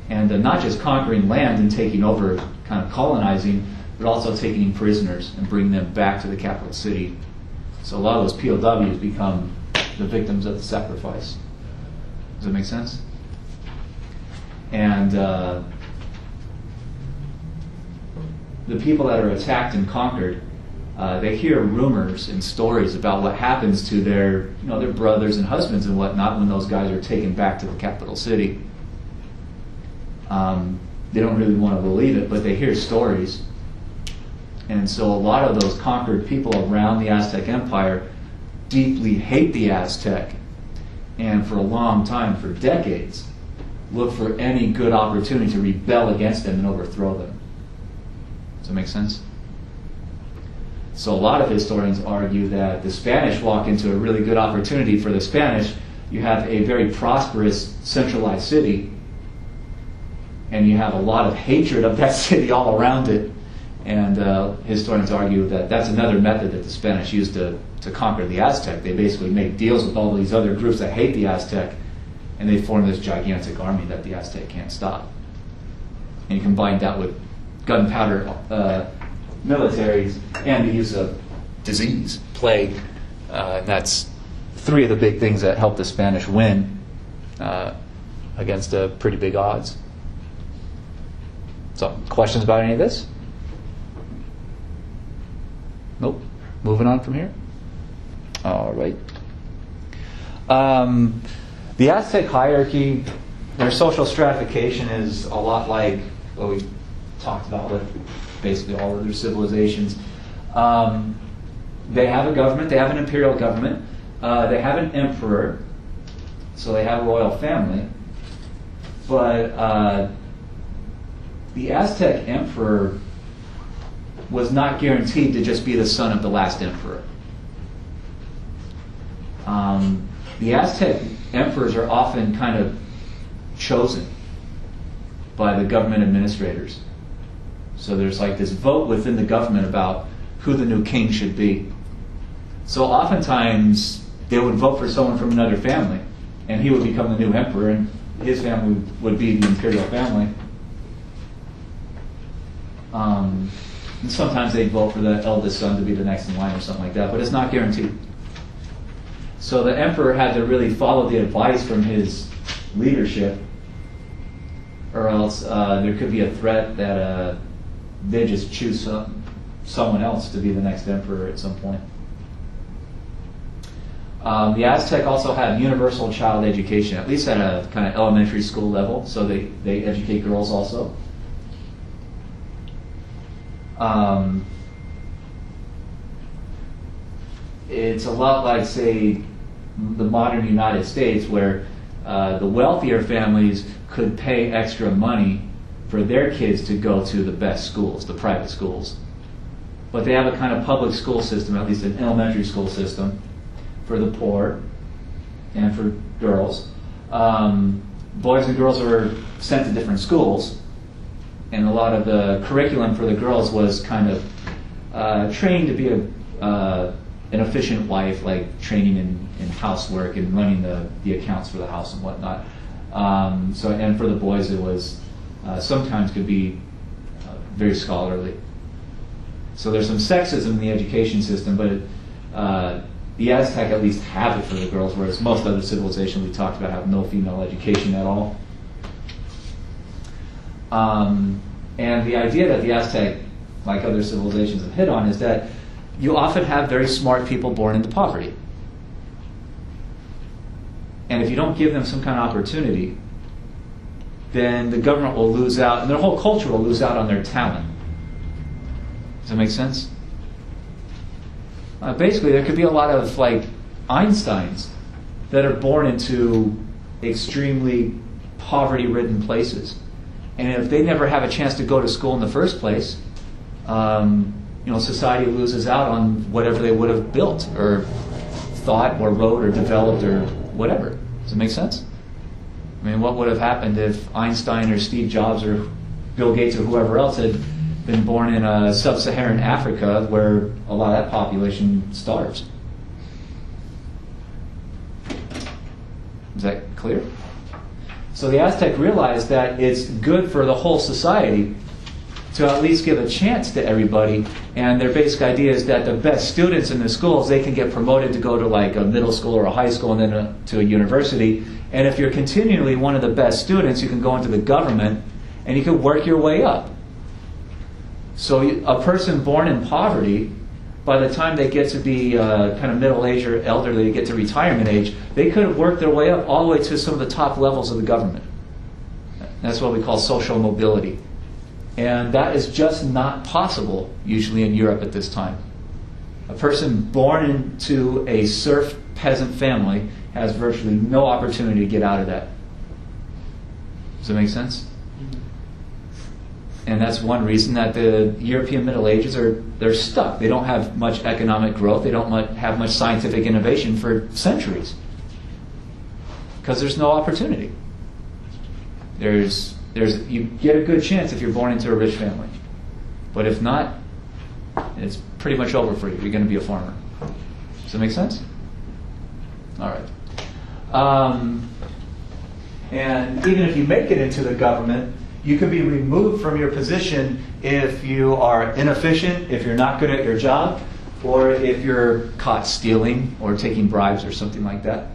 and not just conquering land and taking over, kind of colonizing, but also taking prisoners and bringing them back to the capital city. So a lot of those POWs become the victims of the sacrifice. Does that make sense? And the people that are attacked and conquered, they hear rumors and stories about what happens to their brothers and husbands and whatnot when those guys are taken back to the capital city. They don't really want to believe it, but they hear stories. And so a lot of those conquered people around the Aztec Empire deeply hate the Aztec, and for a long time, for decades, look for any good opportunity to rebel against them and overthrow them. Does that make sense? So a lot of historians argue that the Spanish walk into a really good opportunity. For the Spanish, you have a very prosperous, centralized city, and you have a lot of hatred of that city all around it. And historians argue that that's another method that the Spanish used to conquer the Aztec. They basically make deals with all these other groups that hate the Aztec, and they form this gigantic army that the Aztec can't stop. And you combine that with gunpowder militaries and the use of disease, plague. And that's three of the big things that helped the Spanish win against pretty big odds. So, questions about any of this? Nope. Moving on from here. All right. The Aztec hierarchy, their social stratification is a lot like what we talked about with basically all other civilizations. They have a government. They have an imperial government. They have an emperor. So they have a royal family. But the Aztec emperor was not guaranteed to just be the son of the last emperor. The Aztec emperors are often kind of chosen by the government administrators. So there's like this vote within the government about who the new king should be. So oftentimes they would vote for someone from another family, and he would become the new emperor, and his family would be the imperial family. And sometimes they'd vote for the eldest son to be the next in line or something like that, but it's not guaranteed. So the emperor had to really follow the advice from his leadership, or else there could be a threat that they just choose someone else to be the next emperor at some point. The Aztec also had universal child education, at least at a kind of elementary school level, so they educate girls also. It's a lot like, say, the modern United States, where the wealthier families could pay extra money for their kids to go to the best schools, the private schools. But they have a kind of public school system, at least an elementary school system, for the poor and for girls. Boys and girls are sent to different schools, and a lot of the curriculum for the girls was kind of trained to be an efficient wife, like training in housework and running the accounts for the house and whatnot. And for the boys, it was sometimes could be very scholarly. So there's some sexism in the education system, but the Aztec at least have it for the girls, whereas most other civilizations we talked about have no female education at all. And the idea that the Aztec, like other civilizations, have hit on is that you often have very smart people born into poverty. And if you don't give them some kind of opportunity, then the government will lose out, and their whole culture will lose out on their talent. Does that make sense? Basically, there could be a lot of like Einsteins that are born into extremely poverty-ridden places. And if they never have a chance to go to school in the first place, society loses out on whatever they would have built or thought or wrote or developed or whatever. Does it make sense? I mean, what would have happened if Einstein or Steve Jobs or Bill Gates or whoever else had been born in sub-Saharan Africa, where a lot of that population starves? Is that clear? So the Aztec realized that it's good for the whole society to at least give a chance to everybody, and their basic idea is that the best students in the schools, they can get promoted to go to like a middle school or a high school and then to a university. And if you're continually one of the best students, you can go into the government and you can work your way up. So a person born in poverty, by the time they get to be kind of middle-aged or elderly, they get to retirement age, they could have worked their way up all the way to some of the top levels of the government. That's what we call social mobility. And that is just not possible, usually in Europe at this time. A person born into a serf peasant family has virtually no opportunity to get out of that. Does that make sense? And that's one reason that the European Middle Ages they're stuck. They don't have much economic growth. They don't have much scientific innovation for centuries. Because there's no opportunity. You get a good chance if you're born into a rich family. But if not, And it's pretty much over for you. You're going to be a farmer. Does that make sense? All right. And even if you make it into the government, you could be removed from your position if you are inefficient, if you're not good at your job, or if you're caught stealing or taking bribes or something like that.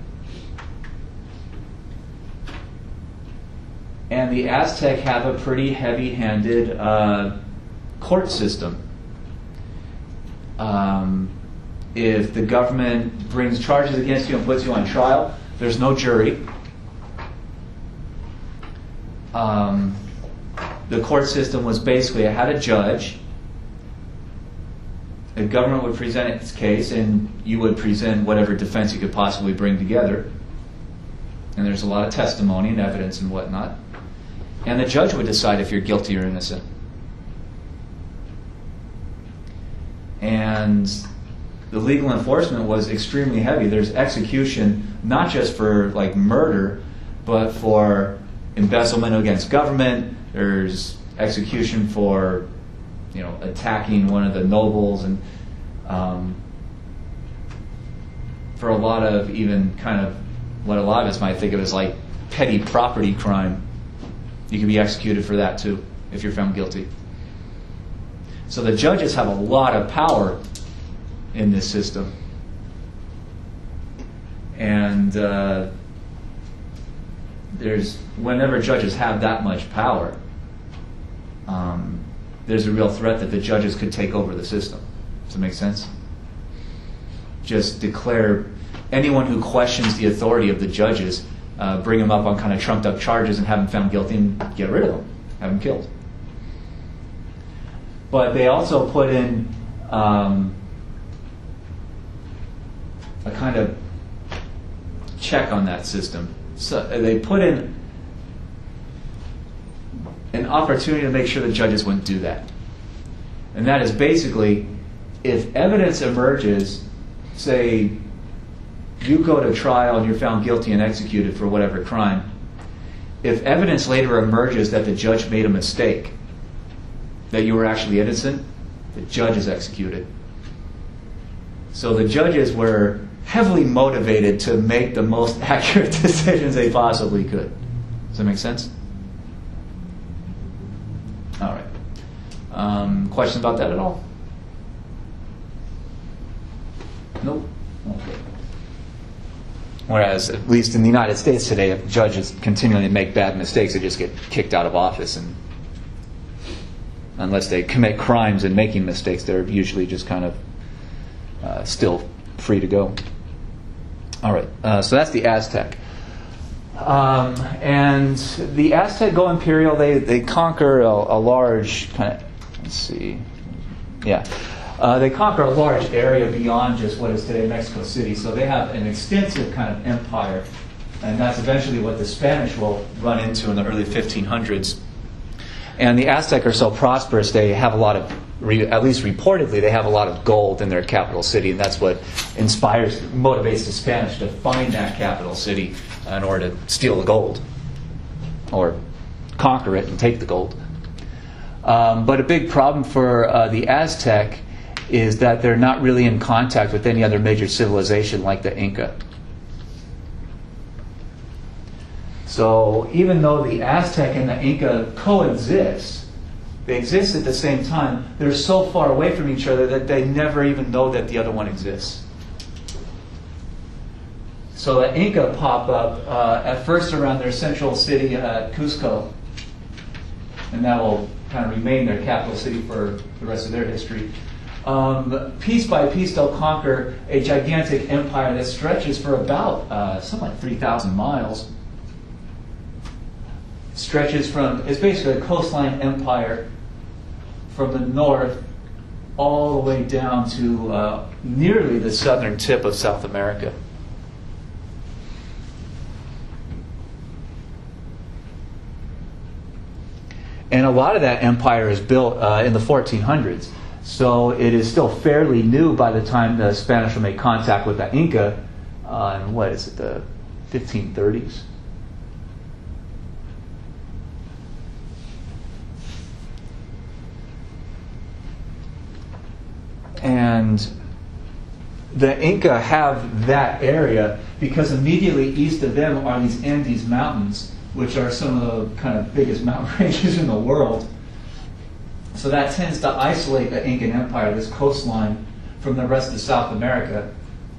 And the Aztec have a pretty heavy-handed court system. If the government brings charges against you and puts you on trial, there's no jury. The court system was basically, it had a judge. The government would present its case, and you would present whatever defense you could possibly bring together. And there's a lot of testimony and evidence and whatnot. And the judge would decide if you're guilty or innocent. And the legal enforcement was extremely heavy. There's execution, not just for like murder, but for embezzlement against government. There's execution for, attacking one of the nobles, and for a lot of even kind of what a lot of us might think of as like petty property crime. You can be executed for that too if you're found guilty. So the judges have a lot of power in this system. And whenever judges have that much power, there's a real threat that the judges could take over the system. Does that make sense? Just declare anyone who questions the authority of the judges, bring them up on kind of trumped up charges and have them found guilty and get rid of them, have them killed. But they also put in a kind of check on that system. So they put in an opportunity to make sure the judges wouldn't do that. And that is basically, if evidence emerges, say you go to trial and you're found guilty and executed for whatever crime, if evidence later emerges that the judge made a mistake, that you were actually innocent, the judge is executed. So the judges were heavily motivated to make the most accurate decisions they possibly could. Does that make sense? All right. Questions about that at all? Nope. Okay. Whereas, at least in the United States today, if judges continually make bad mistakes, they just get kicked out of office, and unless they commit crimes in making mistakes, they're usually just kind of still free to go. All right, so that's the Aztec. And the Aztec go imperial. They conquer a large kind of, let's see, yeah. They conquer a large area beyond just what is today Mexico City. So they have an extensive kind of empire. And that's eventually what the Spanish will run into in the early 1500s. And the Aztec are so prosperous, they have a lot of, at least reportedly, they have a lot of gold in their capital city. And that's what motivates the Spanish to find that capital city in order to steal the gold. Or conquer it and take the gold. But a big problem for the Aztec is that they're not really in contact with any other major civilization like the Inca. So even though the Aztec and the Inca coexist, they exist at the same time, they're so far away from each other that they never even know that the other one exists. So the Inca pop up at first around their central city, Cusco, and that will kind of remain their capital city for the rest of their history. Piece by piece, they'll conquer a gigantic empire that stretches for about something like 3,000 miles. Stretches from, it's basically a coastline empire from the north all the way down to nearly the southern tip of South America. And a lot of that empire is built in the 1400s. So it is still fairly new by the time the Spanish will make contact with the Inca in, the 1530s. And the Inca have that area because immediately east of them are these Andes Mountains, which are some of the kind of biggest mountain ranges in the world. So that tends to isolate the Incan Empire, this coastline, from the rest of South America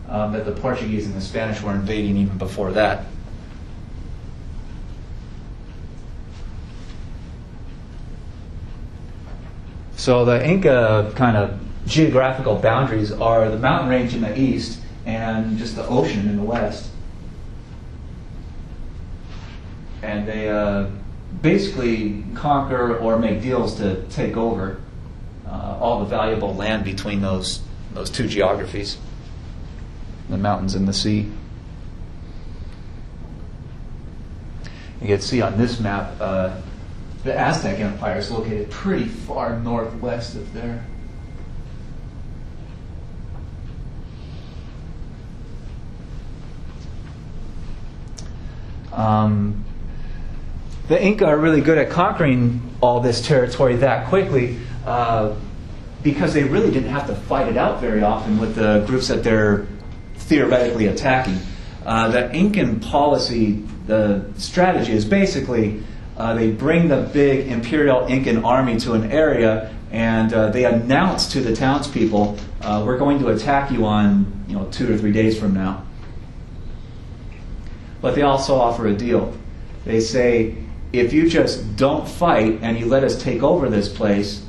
that the Portuguese and the Spanish were invading even before that. So the Inca kind of geographical boundaries are the mountain range in the east and just the ocean in the west. And they basically conquer or make deals to take over all the valuable land between those two geographies, the mountains and the sea. You can see on this map, the Aztec Empire is located pretty far northwest of there. The Inca are really good at conquering all this territory that quickly because they really didn't have to fight it out very often with the groups that they're theoretically attacking. The Incan policy, the strategy is basically they bring the big imperial Incan army to an area and they announce to the townspeople, we're going to attack you on 2 or 3 days from now. But they also offer a deal. They say, if you just don't fight and you let us take over this place,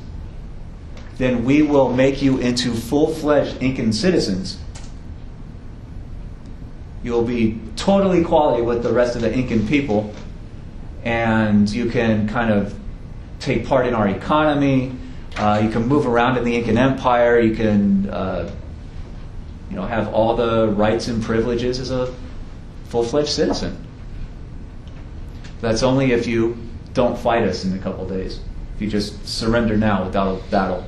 then we will make you into full-fledged Incan citizens. You'll be totally equality with the rest of the Incan people, and you can kind of take part in our economy. You can move around in the Incan Empire. You can have all the rights and privileges as a full-fledged citizen. That's only if you don't fight us in a couple days. If you just surrender now without a battle.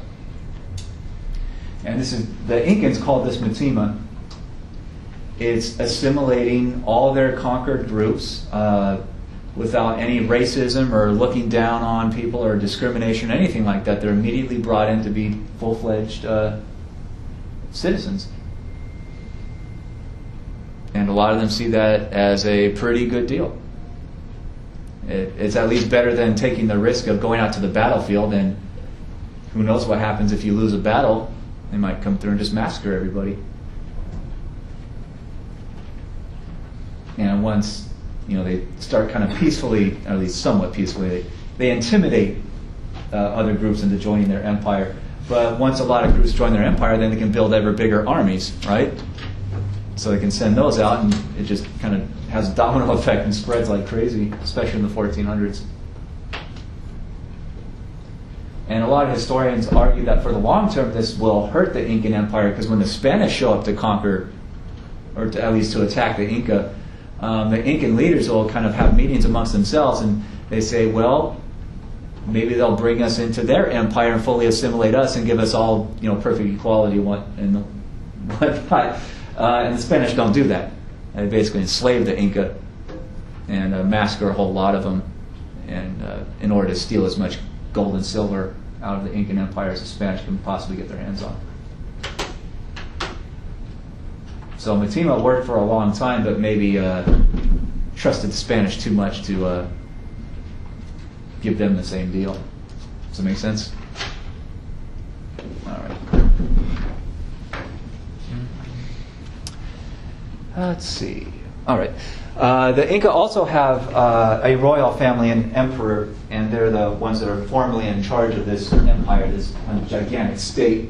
And the Incans call this Matima. It's assimilating all their conquered groups without any racism or looking down on people or discrimination or anything like that. They're immediately brought in to be full-fledged citizens. And a lot of them see that as a pretty good deal. It's at least better than taking the risk of going out to the battlefield, and who knows what happens if you lose a battle. They might come through and just massacre everybody. And once they start kind of peacefully, or at least somewhat peacefully, they intimidate other groups into joining their empire. But once a lot of groups join their empire, then they can build ever bigger armies, right? So they can send those out, and it just kind of has a domino effect and spreads like crazy, especially in the 1400s. And a lot of historians argue that for the long term, this will hurt the Incan Empire, because when the Spanish show up to conquer, or at least to attack the Inca, the Incan leaders will kind of have meetings amongst themselves, and they say, well, maybe they'll bring us into their empire and fully assimilate us and give us all, perfect equality and whatnot. And the Spanish don't do that. They basically enslave the Inca and massacre a whole lot of them, and in order to steal as much gold and silver out of the Incan Empire as the Spanish can possibly get their hands on. So Matima worked for a long time, but maybe trusted the Spanish too much to give them the same deal. Does that make sense? All right. Let's see. All right. The Inca also have a royal family and emperor, and they're the ones that are formally in charge of this empire, this gigantic state.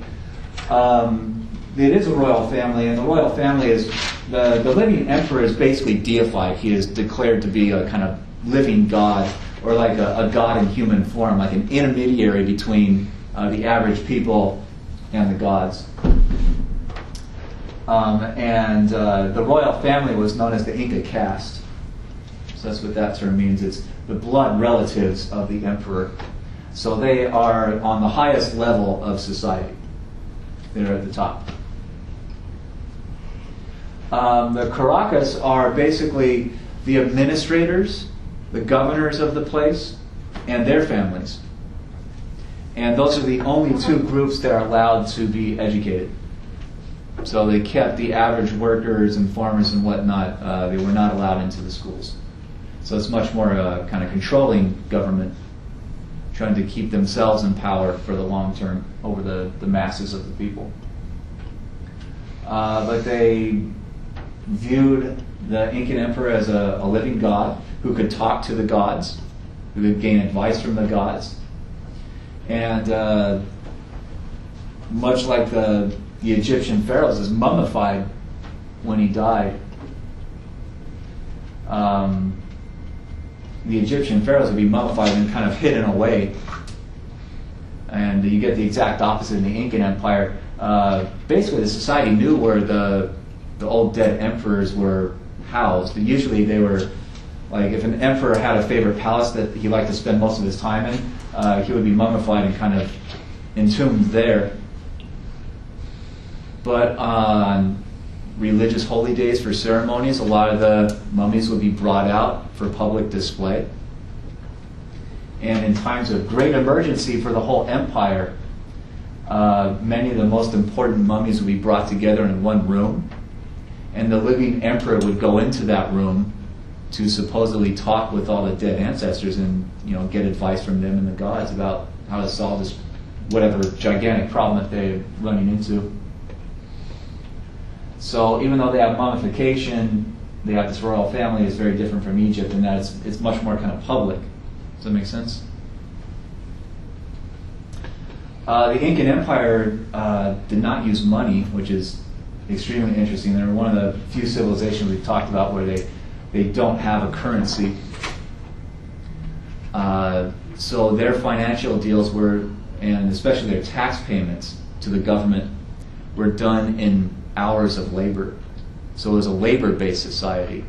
It is a royal family, and the royal family is, the living emperor is basically deified. He is declared to be a kind of living god, or like a god in human form, like an intermediary between the average people and the gods. The royal family was known as the Inca caste. So that's what that term means. It's the blood relatives of the emperor. So they are on the highest level of society. They're at the top. The Caracas are basically the administrators, the governors of the place, and their families. And those are the only two groups that are allowed to be educated. So they kept the average workers and farmers and whatnot, they were not allowed into the schools. So it's much more kind of controlling government, trying to keep themselves in power for the long term over the masses of the people. But they viewed the Incan emperor as a living god who could talk to the gods, who could gain advice from the gods. And much like the Egyptian pharaohs, is mummified when he died. The Egyptian pharaohs would be mummified and kind of hidden away. And you get the exact opposite in the Incan Empire. Basically, the society knew where the old dead emperors were housed. And usually they were, like, if an emperor had a favorite palace that he liked to spend most of his time in, he would be mummified and kind of entombed there. But on religious holy days for ceremonies, a lot of the mummies would be brought out for public display. And in times of great emergency for the whole empire, many of the most important mummies would be brought together in one room, and the living emperor would go into that room to supposedly talk with all the dead ancestors and, you know, get advice from them and the gods about how to solve this whatever gigantic problem that they're running into. So even though they have mummification, they have this royal family, is very different from Egypt in that it's much more kind of public. Does that make sense? The Incan Empire did not use money, which is extremely interesting. They're one of the few civilizations we've talked about where they don't have a currency. So their financial deals were, and especially their tax payments to the government, were done in hours of labor. So it was a labor-based society.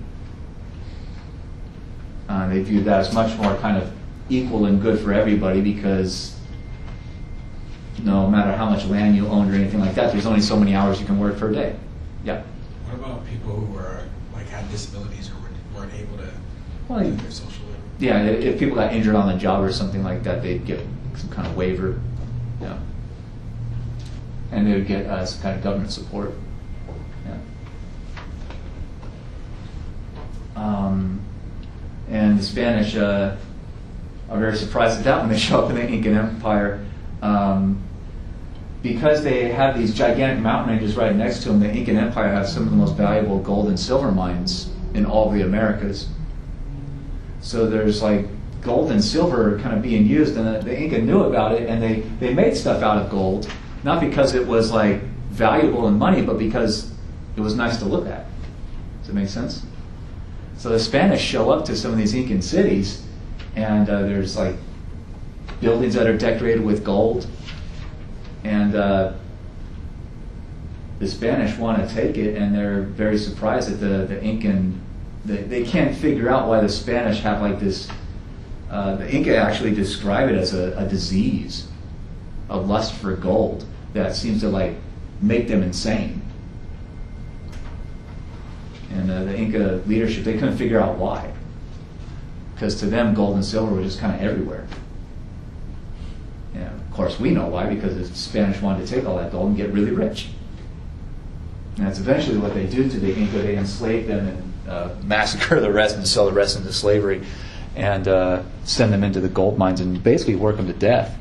They viewed that as much more kind of equal and good for everybody because no matter how much land you owned or anything like that, there's only so many hours you can work per day. Yeah. What about people who were had disabilities or weren't able to do their social labor? Yeah, if people got injured on the job or something like that, they'd get some kind of waiver. Yeah. And they would get some kind of government support. Yeah. And the Spanish are very surprised at that when they show up in the Incan Empire. Because they have these gigantic mountain ranges right next to them, the Incan Empire has some of the most valuable gold and silver mines in all the Americas. So there's like gold and silver kind of being used, and the Inca knew about it, and they made stuff out of gold, not because it was like valuable in money, but because it was nice to look at. Does that make sense? So the Spanish show up to some of these Incan cities, and there's like buildings that are decorated with gold, and the Spanish want to take it, and they're very surprised that the Incan, they can't figure out why the Spanish have like this, the Inca actually describe it as a disease, a lust for gold that seems to like make them insane. And the Inca leadership, they couldn't figure out why. Because to them, gold and silver were just kind of everywhere. And of course, we know why, because the Spanish wanted to take all that gold and get really rich. And that's eventually what they do to the Inca. They enslave them and massacre the rest and sell the rest into slavery and send them into the gold mines and basically work them to death.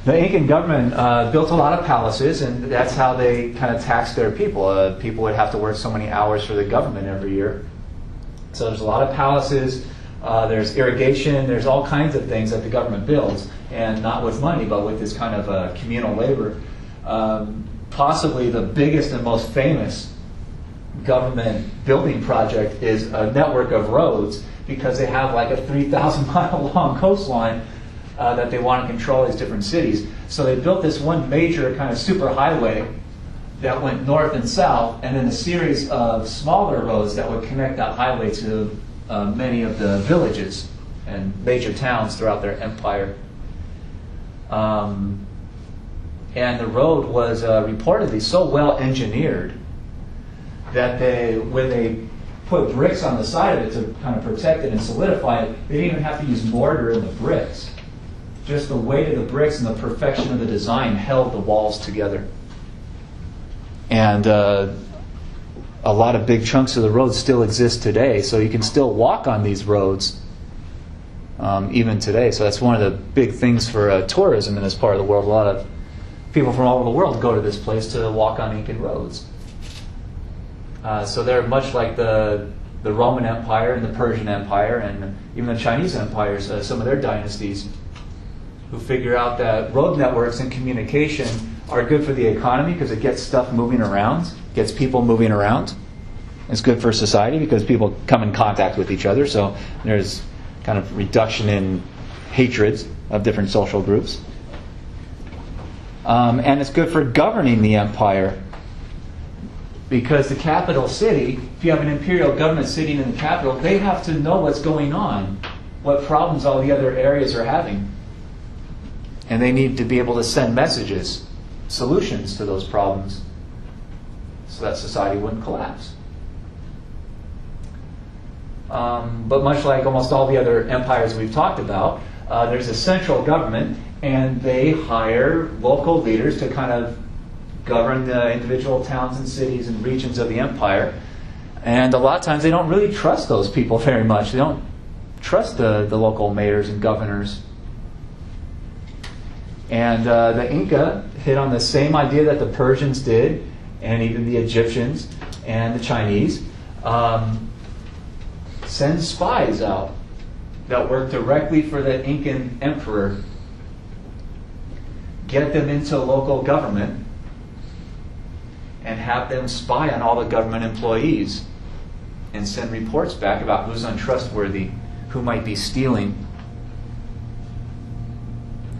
The Incan government built a lot of palaces, and that's how they kind of taxed their people. People would have to work so many hours for the government every year. So there's a lot of palaces, there's irrigation, there's all kinds of things that the government builds, and not with money, but with this kind of communal labor. Possibly the biggest and most famous government building project is a network of roads, because they have like a 3,000-mile long coastline that they want to control these different cities. So they built this one major kind of super highway that went north and south, and then a series of smaller roads that would connect that highway to many of the villages and major towns throughout their empire. And the road was reportedly so well engineered that when they put bricks on the side of it to kind of protect it and solidify it, they didn't even have to use mortar in the bricks. just the weight of the bricks and the perfection of the design held the walls together. And a lot of big chunks of the road still exist today, so you can still walk on these roads even today. So that's one of the big things for tourism in this part of the world. A lot of people from all over the world go to this place to walk on Incan roads. So they're much like the Roman Empire and the Persian Empire and even the Chinese empires, some of their dynasties, who figure out that road networks and communication are good for the economy because it gets stuff moving around, gets people moving around. It's good for society because people come in contact with each other, so there's kind of reduction in hatred of different social groups. And it's good for governing the empire because the capital city, if you have an imperial government sitting in the capital, they have to know what's going on, what problems all the other areas are having. And they need to be able to send messages, solutions to those problems, so that society wouldn't collapse. But much like almost all the other empires we've talked about, there's a central government, and they hire local leaders to kind of govern the individual towns and cities and regions of the empire. And a lot of times they don't really trust those people very much. They don't trust the local mayors and governors. And the Inca hit on the same idea that the Persians did, and even the Egyptians and the Chinese. Send spies out that work directly for the Incan emperor, get them into local government, and have them spy on all the government employees and send reports back about who's untrustworthy, who might be stealing,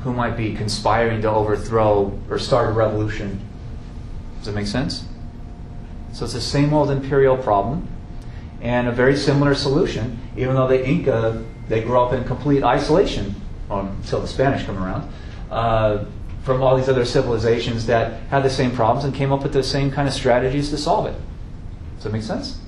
who might be conspiring to overthrow or start a revolution. Does that make sense? So it's the same old imperial problem and a very similar solution, even though the Inca, they grew up in complete isolation until the Spanish come around, from all these other civilizations that had the same problems and came up with the same kind of strategies to solve it. Does that make sense?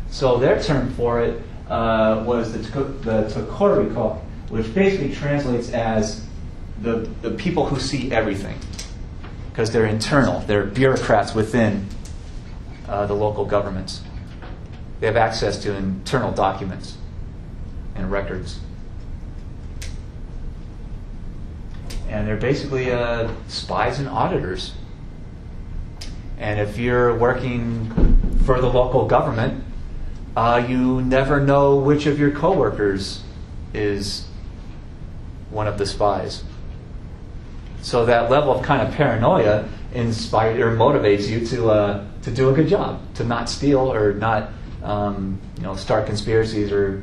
So their term for it was the Tocorrico, which basically translates as the people who see everything, because they're internal. They're bureaucrats within the local governments. They have access to internal documents and records. And they're basically spies and auditors. And if you're working for the local government, you never know which of your coworkers is one of the spies. So that level of kind of paranoia inspires or motivates you to do a good job, to not steal or not start conspiracies or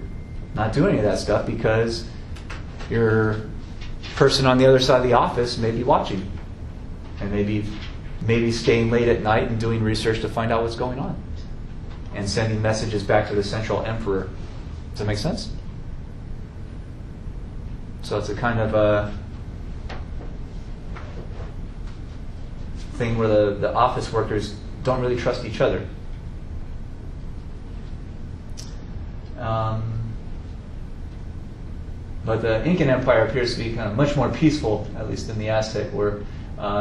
not do any of that stuff, because your person on the other side of the office may be watching and maybe staying late at night and doing research to find out what's going on and sending messages back to the central emperor. Does that make sense? So it's a kind of a thing where the office workers don't really trust each other. But the Incan Empire appears to be kind of much more peaceful, at least in the Aztec, where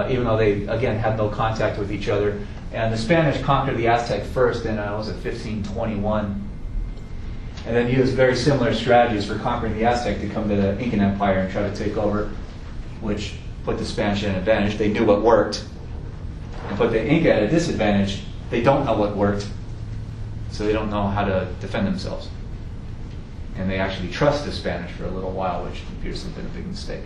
even though they, again, had no contact with each other. And the Spanish conquered the Aztec first in, 1521. And then used very similar strategies for conquering the Aztec to come to the Incan Empire and try to take over, which put the Spanish at an advantage. They knew what worked. And put the Inca at a disadvantage. They don't know what worked, so they don't know how to defend themselves. And they actually trust the Spanish for a little while, which appears to have been a big mistake.